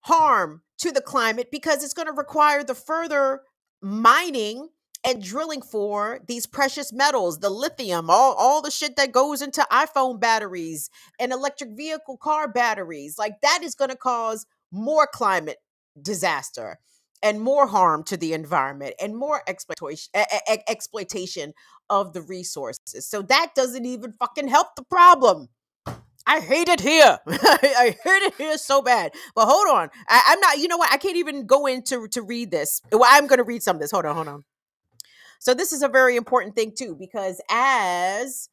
harm to the climate, because it's going to require the further mining and drilling for these precious metals, the lithium, all the shit that goes into iPhone batteries and electric vehicle car batteries. Like, that is going to cause more climate disaster and more harm to the environment and more exploitation of the resources. So that doesn't even fucking help the problem. I hate it here. I hate it here so bad. But hold on. I'm not, you know what? I can't even go into to read this. Well, I'm going to read some of this. Hold on. So this is a very important thing too, because as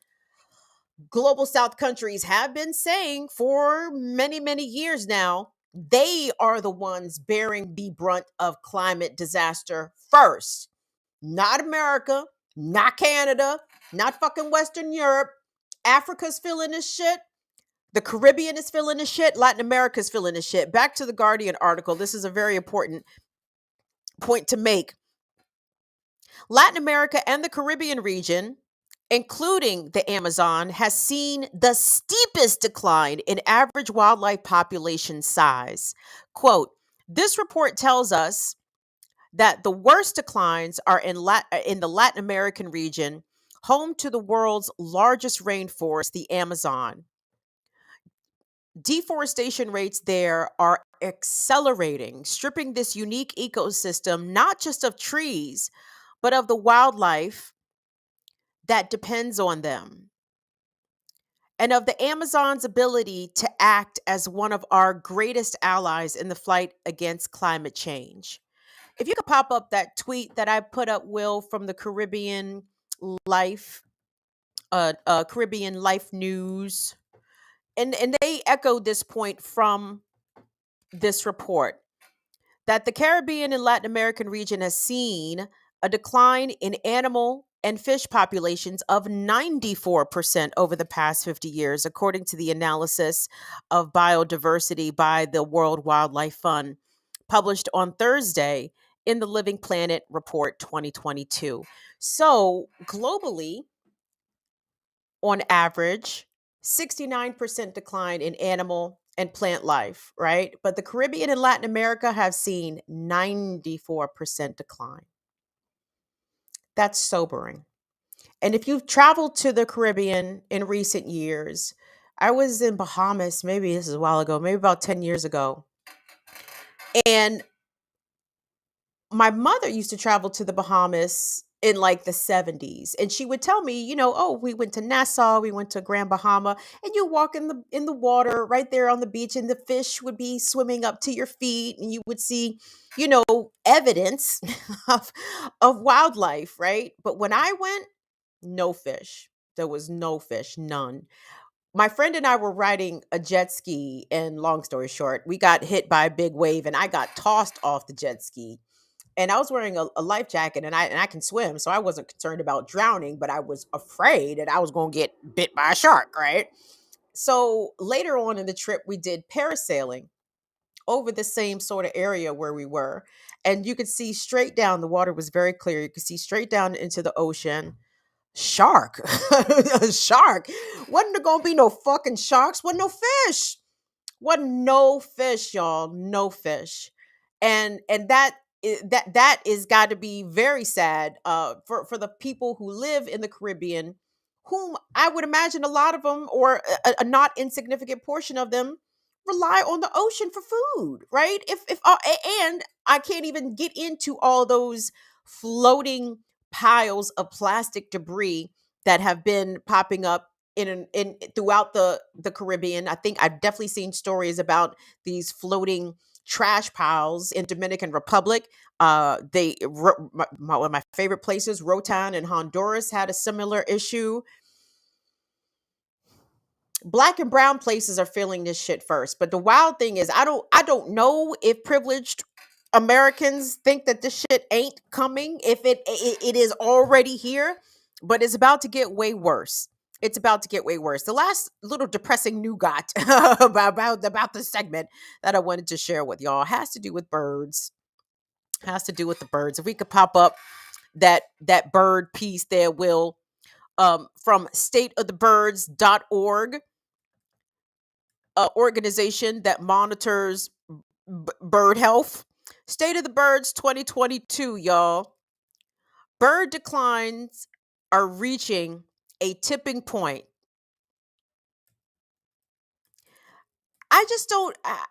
global South countries have been saying for many, many years now, they are the ones bearing the brunt of climate disaster first. Not America, not Canada, not fucking Western Europe. Africa's feeling this shit. The Caribbean is feeling this shit. Latin America is feeling this shit. Back to the Guardian article. This is a very important point to make. Latin America and the Caribbean region, including the Amazon, has seen the steepest decline in average wildlife population size. Quote, this report tells us that the worst declines are in the Latin American region, home to the world's largest rainforest, the Amazon. Deforestation rates there are accelerating, stripping this unique ecosystem not just of trees, but of the wildlife that depends on them, and of the Amazon's ability to act as one of our greatest allies in the fight against climate change. If you could pop up that tweet that I put up, Will, from the Life, Caribbean Life News, and they echoed this point from this report, that the Caribbean and Latin American region has seen a decline in animal and fish populations of 94% over the past 50 years, according to the analysis of biodiversity by the World Wildlife Fund, published on Thursday in the Living Planet Report 2022. So globally, on average, 69% decline in animal and plant life, right? But the Caribbean and Latin America have seen 94% decline. That's sobering. And if you've traveled to the Caribbean in recent years, I was in Bahamas, maybe this is a while ago, maybe about 10 years ago. And my mother used to travel to the Bahamas in like the 70s, and she would tell me, oh, we went to Nassau, we went to Grand Bahama, and you walk in the water right there on the beach, and the fish would be swimming up to your feet, and you would see, evidence of wildlife, right? But when I went, no fish. There was no fish, none. My friend and I were riding a jet ski, and long story short, we got hit by a big wave, and I got tossed off the jet ski. And I was wearing a life jacket, and I can swim, so I wasn't concerned about drowning, but I was afraid that I was going to get bit by a shark, right? So later on in the trip, we did parasailing over the same sort of area where we were, and you could see straight down. The water was very clear. You could see straight down into the ocean. Shark, a shark. Wasn't there gonna be no fucking sharks? Wasn't no fish. Wasn't no fish, y'all. No fish. And that is got to be very sad for the people who live in the Caribbean, whom I would imagine a lot of them, or a not insignificant portion of them, rely on the ocean for food, right? And I can't even get into all those floating piles of plastic debris that have been popping up in throughout the Caribbean. I think I've definitely seen stories about these floating trash piles in Dominican Republic. One of my favorite places, Rotan in Honduras, had a similar issue. Black and brown places are feeling this shit first. But the wild thing is, I don't know if privileged Americans think that this shit ain't coming, if it is already here, but it's about to get way worse. It's about to get way worse. The last little depressing nougat about this segment that I wanted to share with y'all has to do with birds. Has to do with the birds. If we could pop up that bird piece there, Will, from stateofthebirds.org, organization that monitors bird health. State of the Birds 2022, y'all. Bird declines are reaching a tipping point. I just don't. I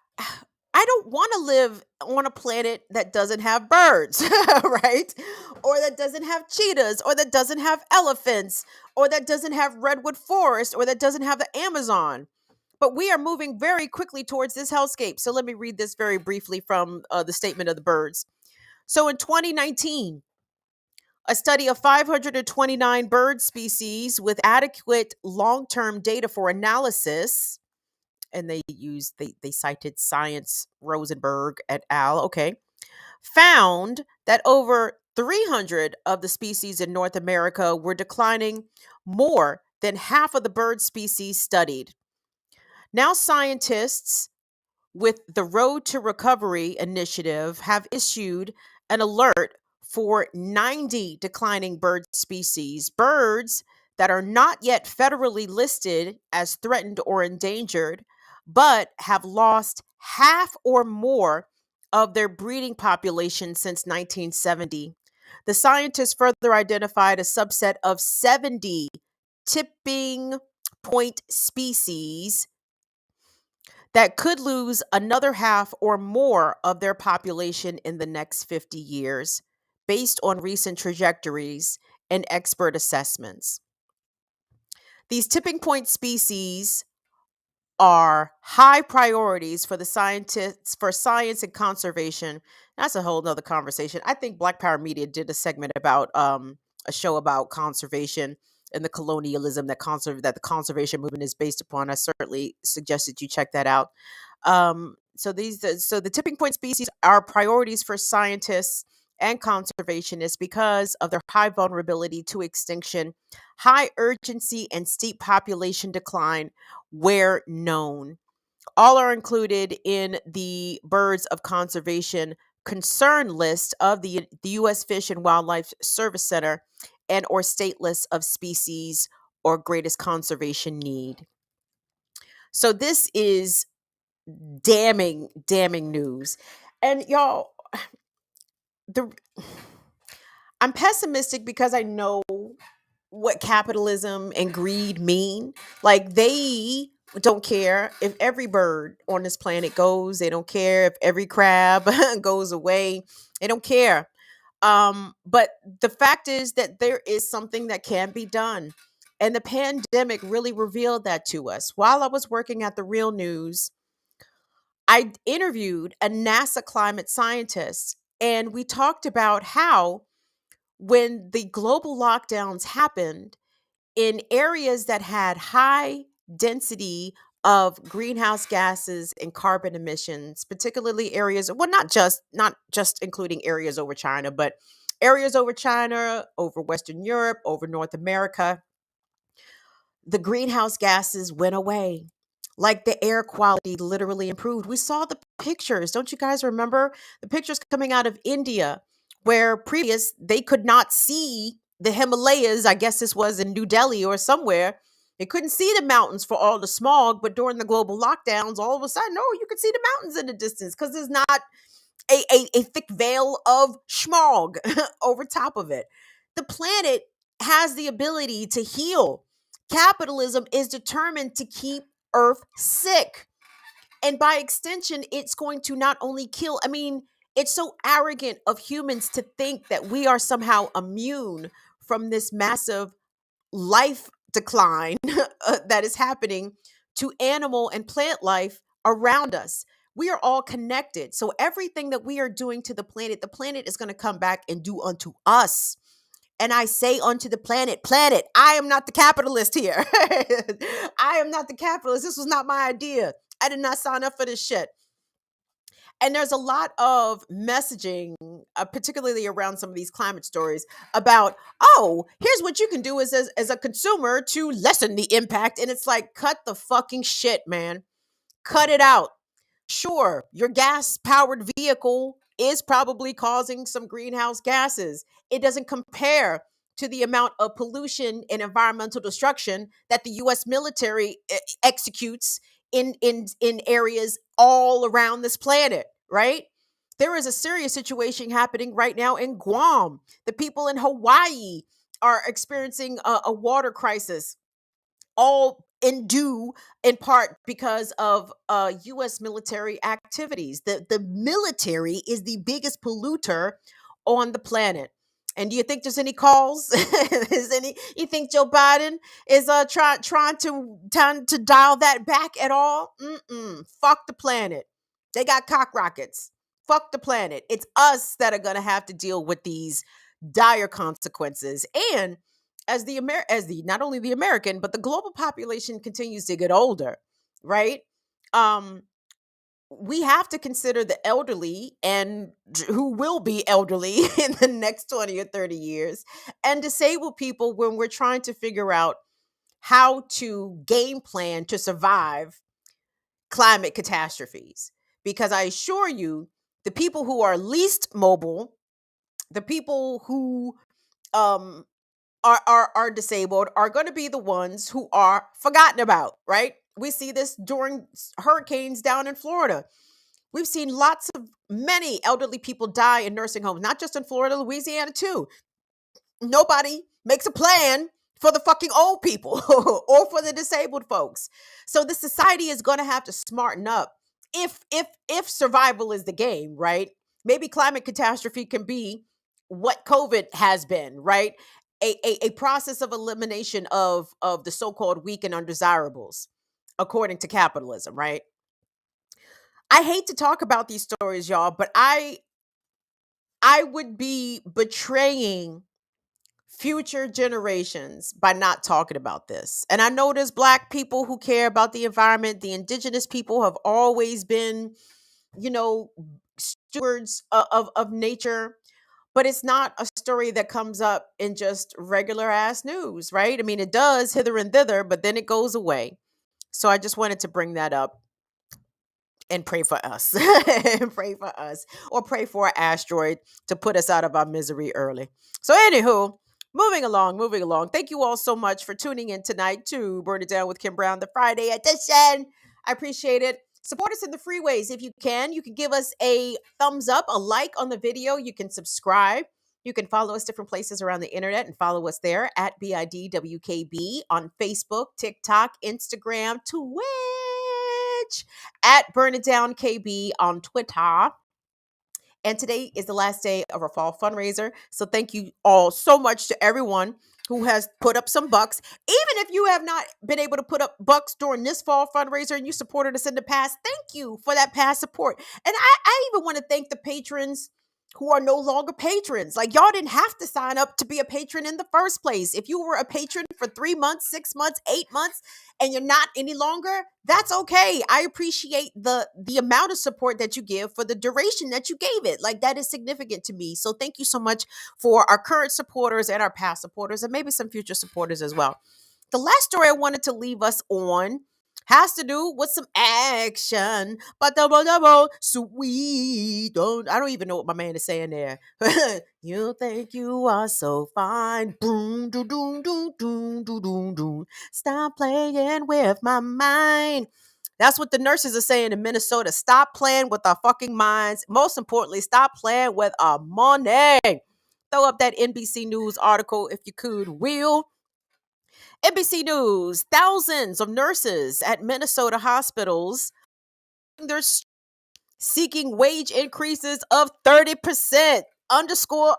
don't want to live on a planet that doesn't have birds, right? Or that doesn't have cheetahs, or that doesn't have elephants, or that doesn't have redwood forest, or that doesn't have the Amazon. But we are moving very quickly towards this hellscape. So let me read this very briefly from the Statement of the Birds. So in 2019, a study of 529 bird species with adequate long-term data for analysis, and they cited Science Rosenberg et al. Okay, found that over 300 of the species in North America were declining more than half of the bird species studied. Now, scientists with the Road to Recovery initiative have issued an alert for 90 declining bird species, birds that are not yet federally listed as threatened or endangered, but have lost half or more of their breeding population since 1970. The scientists further identified a subset of 70 tipping point species that could lose another half or more of their population in the next 50 years, based on recent trajectories and expert assessments. These tipping point species are high priorities for the scientists, for science and conservation. That's a whole nother conversation. I think Black Power Media did a segment about a show about conservation and the colonialism that the conservation movement is based upon. I certainly suggest that you check that out. So the tipping point species are priorities for scientists and conservationists because of their high vulnerability to extinction, high urgency, and steep population decline where known. All are included in the Birds of Conservation concern list of the U.S. Fish and Wildlife Service Center and or state lists of species or greatest conservation need. So this is damning news. And y'all, I'm pessimistic because I know what capitalism and greed mean. Like, they don't care if every bird on this planet goes. They don't care if every crab goes away. They don't care. But the fact is that there is something that can be done. And the pandemic really revealed that to us. While I was working at the Real News, I interviewed a NASA climate scientist, and we talked about how when the global lockdowns happened in areas that had high density of greenhouse gases and carbon emissions, particularly areas, well, not just including areas over China, but areas over China, over Western Europe, over North America, the greenhouse gases went away. Like the air quality literally improved. We saw the pictures. Don't you guys remember the pictures coming out of India where previous they could not see the Himalayas? I guess this was in New Delhi or somewhere. They couldn't see the mountains for all the smog, but during the global lockdowns, all of a sudden, oh, you could see the mountains in the distance because there's not a thick veil of smog over top of it. The planet has the ability to heal. Capitalism is determined to keep Earth sick. And by extension, it's going to not only kill, I mean, it's so arrogant of humans to think that we are somehow immune from this massive life decline that is happening to animal and plant life around us. We are all connected. So everything that we are doing to the planet is going to come back and do unto us. And I say unto the planet, I am not the capitalist here. I am not the capitalist. This was not my idea. I did not sign up for this shit. And there's a lot of messaging, particularly around some of these climate stories about, oh, here's what you can do as a consumer to lessen the impact. And it's like, cut the fucking shit, man. Cut it out. Sure, your gas powered vehicle is probably causing some greenhouse gases. It doesn't compare to the amount of pollution and environmental destruction that the US military executes in areas all around this planet, right? There is a serious situation happening right now in Guam. The people in Hawaii are experiencing a water crisis, all due in part because of U.S. military activities. The military is the biggest polluter on the planet. And do you think there's any calls? You think Joe Biden is trying to dial that back at all? Fuck the planet. They got cock rockets. Fuck the planet. It's us that are going to have to deal with these dire consequences. And as the not only the American but the global population continues to get older, right? We have to consider the elderly and who will be elderly in the next 20 or 30 years, and disabled people when we're trying to figure out how to game plan to survive climate catastrophes. Because I assure you, the people who are least mobile, the people who um are disabled are going to be the ones who are forgotten about, right? We see this during hurricanes down in Florida. We've seen many elderly people die in nursing homes, not just in Florida, Louisiana too. Nobody makes a plan for the fucking old people or for the disabled folks. So the society is going to have to smarten up if survival is the game, right? Maybe climate catastrophe can be what COVID has been, right? A process of elimination of the so-called weak and undesirables, according to capitalism, right? I hate to talk about these stories, y'all, but I would be betraying future generations by not talking about this. And I know there's Black people who care about the environment. The indigenous people have always been, stewards of nature. But it's not a story that comes up in just regular ass news, right? I mean, it does hither and thither, but then it goes away. So I just wanted to bring that up and pray for us. And pray for us, or pray for an asteroid to put us out of our misery early. So anywho, moving along. Thank you all so much for tuning in tonight to Burn It Down with Kim Brown, the Friday edition. I appreciate it. Support us in the free ways if you can. You can give us a thumbs up, a like on the video. You can subscribe. You can follow us different places around the internet and follow us there at BIDWKB on Facebook, TikTok, Instagram, Twitch, at Burn It Down KB on Twitter. And today is the last day of our fall fundraiser. So thank you all so much to everyone who has put up some bucks. Even if you have not been able to put up bucks during this fall fundraiser and you supported us in the past, thank you for that past support. And I even want to thank the patrons who are no longer patrons. Like, y'all didn't have to sign up to be a patron in the first place. If you were a patron for 3 months, 6 months, 8 months, and you're not any longer, that's okay. I appreciate the amount of support that you give for the duration that you gave it. Like, that is significant to me. So thank you so much for our current supporters and our past supporters and maybe some future supporters as well. The last story I wanted to leave us on has to do with some action. But sweet. I don't even know what my man is saying there. You think you are so fine. Boom, doo, doo, doo, doo, doo, doo, doo. Stop playing with my mind. That's what the nurses are saying in Minnesota. Stop playing with our fucking minds. Most importantly, stop playing with our money. Throw up that NBC News article if you could, Will. NBC News, thousands of nurses at Minnesota hospitals, they're seeking wage increases of 30%. Underscore,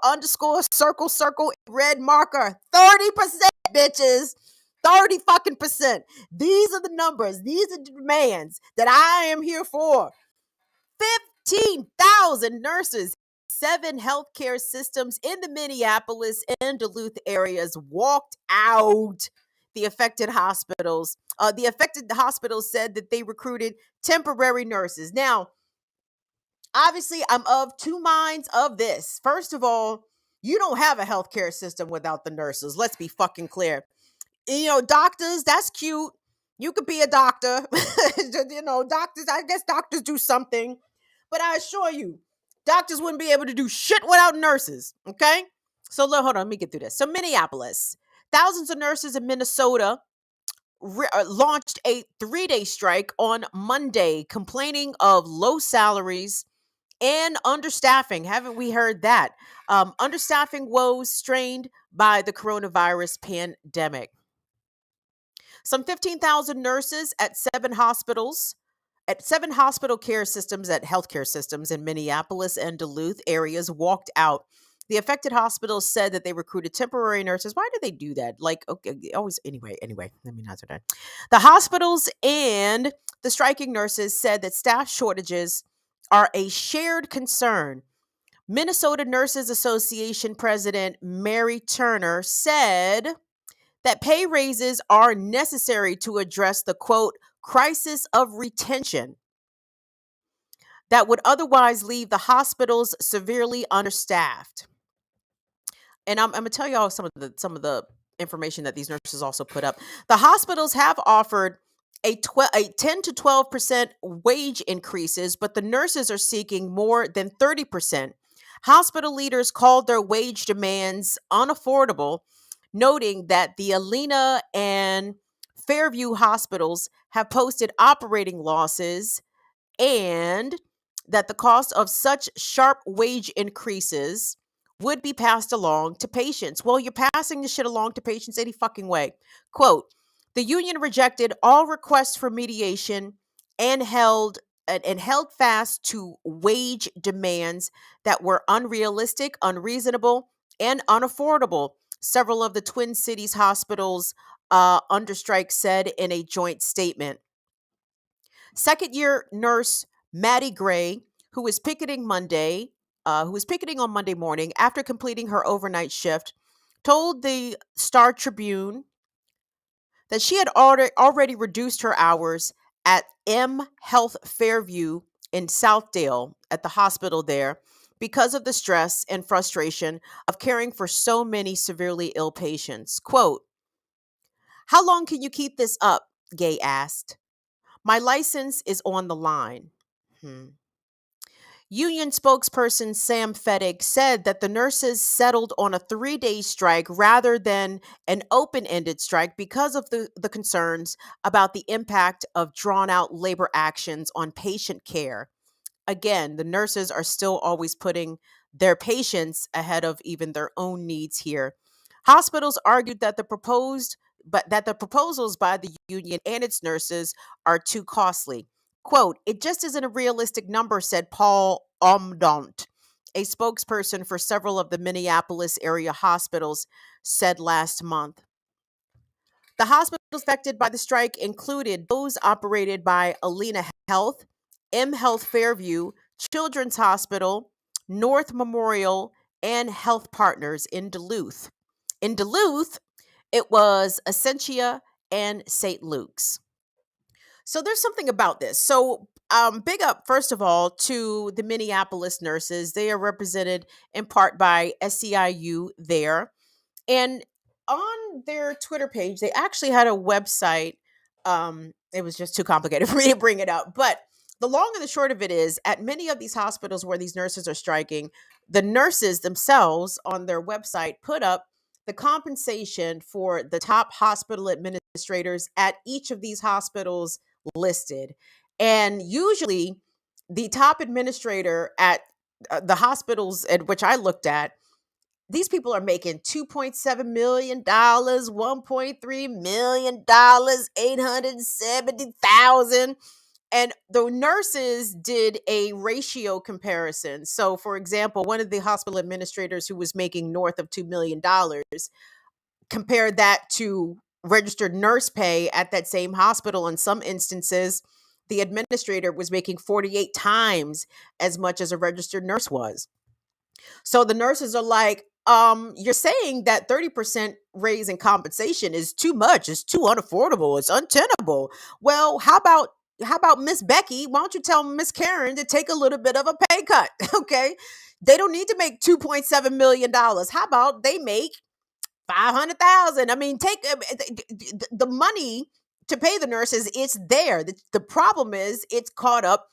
circle, red marker. 30%, bitches. 30 fucking percent. These are the numbers. These are the demands that I am here for. 15,000 nurses, 7 healthcare systems in the Minneapolis and Duluth areas walked out the affected hospitals. The affected hospitals said that they recruited temporary nurses. Now, obviously, I'm of two minds of this. First of all, you don't have a healthcare system without the nurses. Let's be fucking clear. Doctors, that's cute. You could be a doctor. Doctors, I guess doctors do something. But I assure you, doctors wouldn't be able to do shit without nurses, okay? So hold on, let me get through this. So Minneapolis, thousands of nurses in Minnesota launched a 3-day strike on Monday, complaining of low salaries and understaffing. Haven't we heard that? Understaffing woes strained by the coronavirus pandemic. Some 15,000 nurses at 7 hospital care systems at healthcare systems in Minneapolis and Duluth areas walked out. The affected hospitals said that they recruited temporary nurses. Why do they do that? Like, okay, always, anyway, let me not do that. The hospitals and the striking nurses said that staff shortages are a shared concern. Minnesota Nurses Association President Mary Turner said that pay raises are necessary to address the, quote, crisis of retention that would otherwise leave the hospitals severely understaffed. And I'm going to tell you all some of the information that these nurses also put up. The hospitals have offered a 10 to 12% wage increases, but the nurses are seeking more than 30%. Hospital leaders called their wage demands unaffordable, noting that the Alena and Fairview hospitals have posted operating losses and that the cost of such sharp wage increases would be passed along to patients. Well, you're passing the shit along to patients any fucking way. Quote, the union rejected all requests for mediation and held fast to wage demands that were unrealistic, unreasonable, and unaffordable. Several of the Twin Cities hospitals under strike said in a joint statement. Second-year nurse Maddie Gray, who was picketing on Monday morning after completing her overnight shift, told the Star Tribune that she had already reduced her hours at M Health Fairview in Southdale at the hospital there because of the stress and frustration of caring for so many severely ill patients. Quote, how long can you keep this up? Gay asked. My license is on the line. Union spokesperson Sam Fettig said that the nurses settled on a 3-day strike rather than an open-ended strike because of the concerns about the impact of drawn-out labor actions on patient care. again, the nurses are still always putting their patients ahead of even their own needs here. Hospitals argued that the proposals by the union and its nurses are too costly. Quote, "It just isn't a realistic number," said Paul Omdont, a spokesperson for several of the Minneapolis area hospitals, said last month. The hospitals affected by the strike included those operated by Alena Health, M Health Fairview, Children's Hospital, North Memorial, and Health Partners in Duluth. In Duluth, it was Essentia and St. Luke's. So there's something about this. So big up, first of all, to the Minneapolis nurses. They are represented in part by SEIU there. And on their Twitter page, they actually had a website. It was just too complicated for me to bring it up. But the long and the short of it is, at many of these hospitals where these nurses are striking, the nurses themselves on their website put up the compensation for the top hospital administrators at each of these hospitals listed. And usually, the top administrator at the hospitals at which I looked at, these people are making $2.7 million, $1.3 million, 870,000. And the nurses did a ratio comparison. So, for example, one of the hospital administrators who was making north of $2 million compared that to registered nurse pay at that same hospital. In some instances, the administrator was making 48 times as much as a registered nurse was. So the nurses are like, you're saying that 30% raise in compensation is too much, it's too unaffordable, it's untenable. Well, how about Miss Becky? Why don't you tell Miss Karen to take a little bit of a pay cut? Okay. They don't need to make $2.7 million. How about they make 500,000? I mean, take the money to pay the nurses. It's there. The problem is it's caught up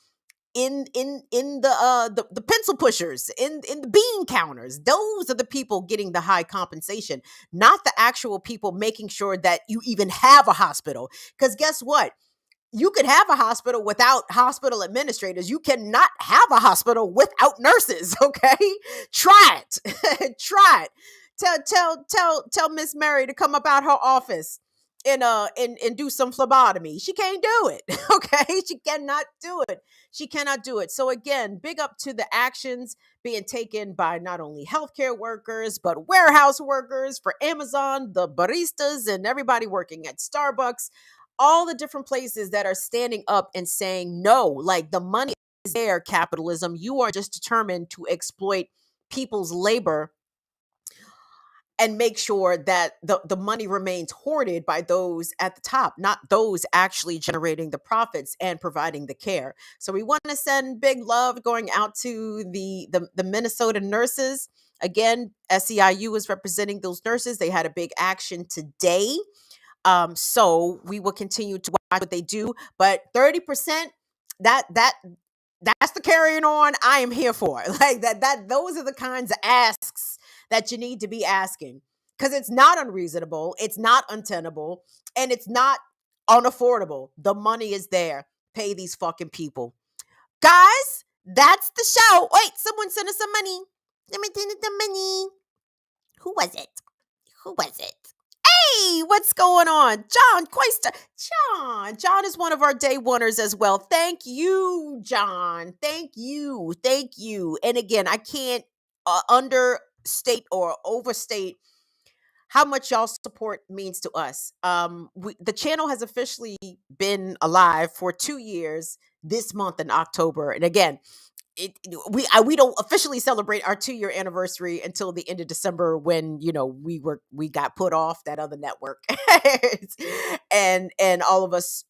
in the pencil pushers, in the bean counters. Those are the people getting the high compensation, not the actual people making sure that you even have a hospital. Because guess what? You could have a hospital without hospital administrators. You cannot have a hospital without nurses. Okay, try it. Try it. Tell Miss Mary to come up out her office and do some phlebotomy. She can't do it. Okay, she cannot do it. She cannot do it. So again, big up to the actions being taken by not only healthcare workers but warehouse workers for Amazon, the baristas, and everybody working at Starbucks. All the different places that are standing up and saying no, like the money is there, capitalism. You are just determined to exploit people's labor and make sure that the money remains hoarded by those at the top, not those actually generating the profits and providing the care. So we want to send big love going out to the Minnesota nurses. Again, SEIU is representing those nurses. They had a big action today. So we will continue to watch what they do. But 30%, that's the carrying on I am here for. Like that those are the kinds of asks that you need to be asking. Because it's not unreasonable, it's not untenable, and it's not unaffordable. The money is there. Pay these fucking people. Guys, that's the show. Wait, someone sent us some money. Let me send us some money. Who was it? Hey, what's going on? John Coister. John is one of our day oneers as well. Thank you, John. Thank you. And again, I can't understate or overstate how much y'all support means to us. The channel has officially been alive for 2 years this month in October. And again, we don't officially celebrate our 2-year anniversary until the end of December, when we got put off that other network and all of us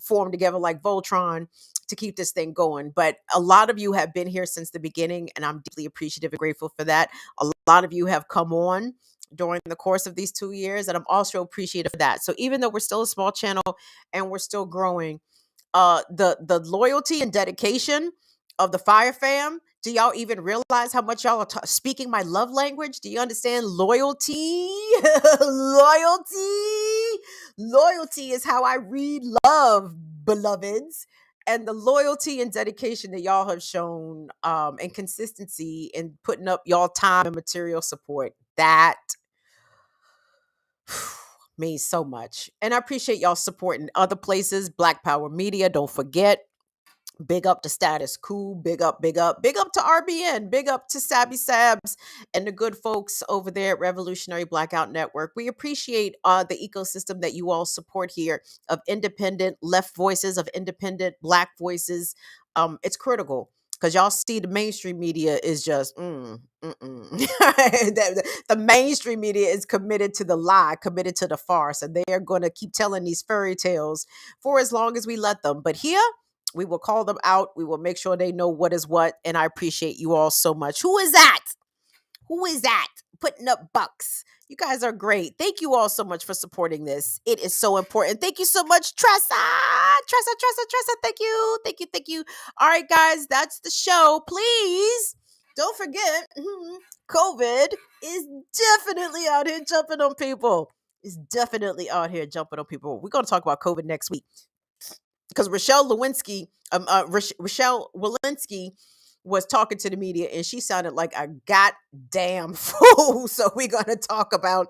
formed together like Voltron to keep this thing going. But a lot of you have been here since the beginning, and I'm deeply appreciative and grateful for that. A lot of you have come on during the course of these 2 years, and I'm also appreciative of that. So even though we're still a small channel and we're still growing, the loyalty and dedication of the Fire Fam, do y'all even realize how much y'all are speaking my love language? Do you understand loyalty? Loyalty is how I read love, beloveds. and the loyalty and dedication that y'all have shown, and consistency in putting up y'all time and material support, that means so much. And I appreciate y'all supporting other places. Black Power Media, don't forget. Big up to Status Quo. Big up, big up, big up to RBN. Big up to Sabby Sabs and the good folks over there at Revolutionary Blackout Network. We appreciate the ecosystem that you all support here of independent left voices, of independent Black voices. It's critical because y'all see the mainstream media is just the mainstream media is committed to the lie, committed to the farce, and they are going to keep telling these fairy tales for as long as we let them. But here, we will call them out. We will make sure they know what is what. And I appreciate you all so much. Who is that? Who is that? Putting up bucks. You guys are great. Thank you all so much for supporting this. It is so important. Thank you so much, Tressa. Tressa. Thank you. Thank you. All right, guys, that's the show. Please don't forget, COVID is definitely out here jumping on people. We're going to talk about COVID next week, because Rochelle Walensky was talking to the media and she sounded like a goddamn fool. So we're going to talk about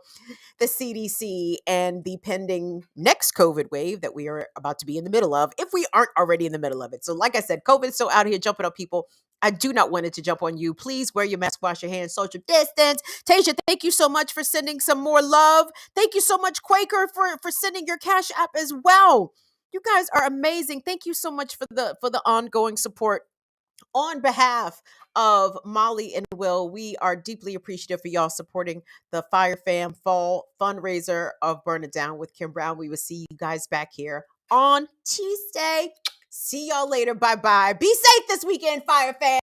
the CDC and the pending next COVID wave that we are about to be in the middle of, if we aren't already in the middle of it. So like I said, COVID is so out here jumping on people. I do not want it to jump on you. Please wear your mask, wash your hands, social distance. Tasia, thank you so much for sending some more love. Thank you so much, Quaker, for sending your Cash App as well. You guys are amazing. Thank you so much for the ongoing support. On behalf of Molly and Will, we are deeply appreciative for y'all supporting the Fire Fam Fall fundraiser of Burn It Down with Kim Brown. We will see you guys back here on Tuesday. See y'all later. Bye-bye. Be safe this weekend, Fire Fam.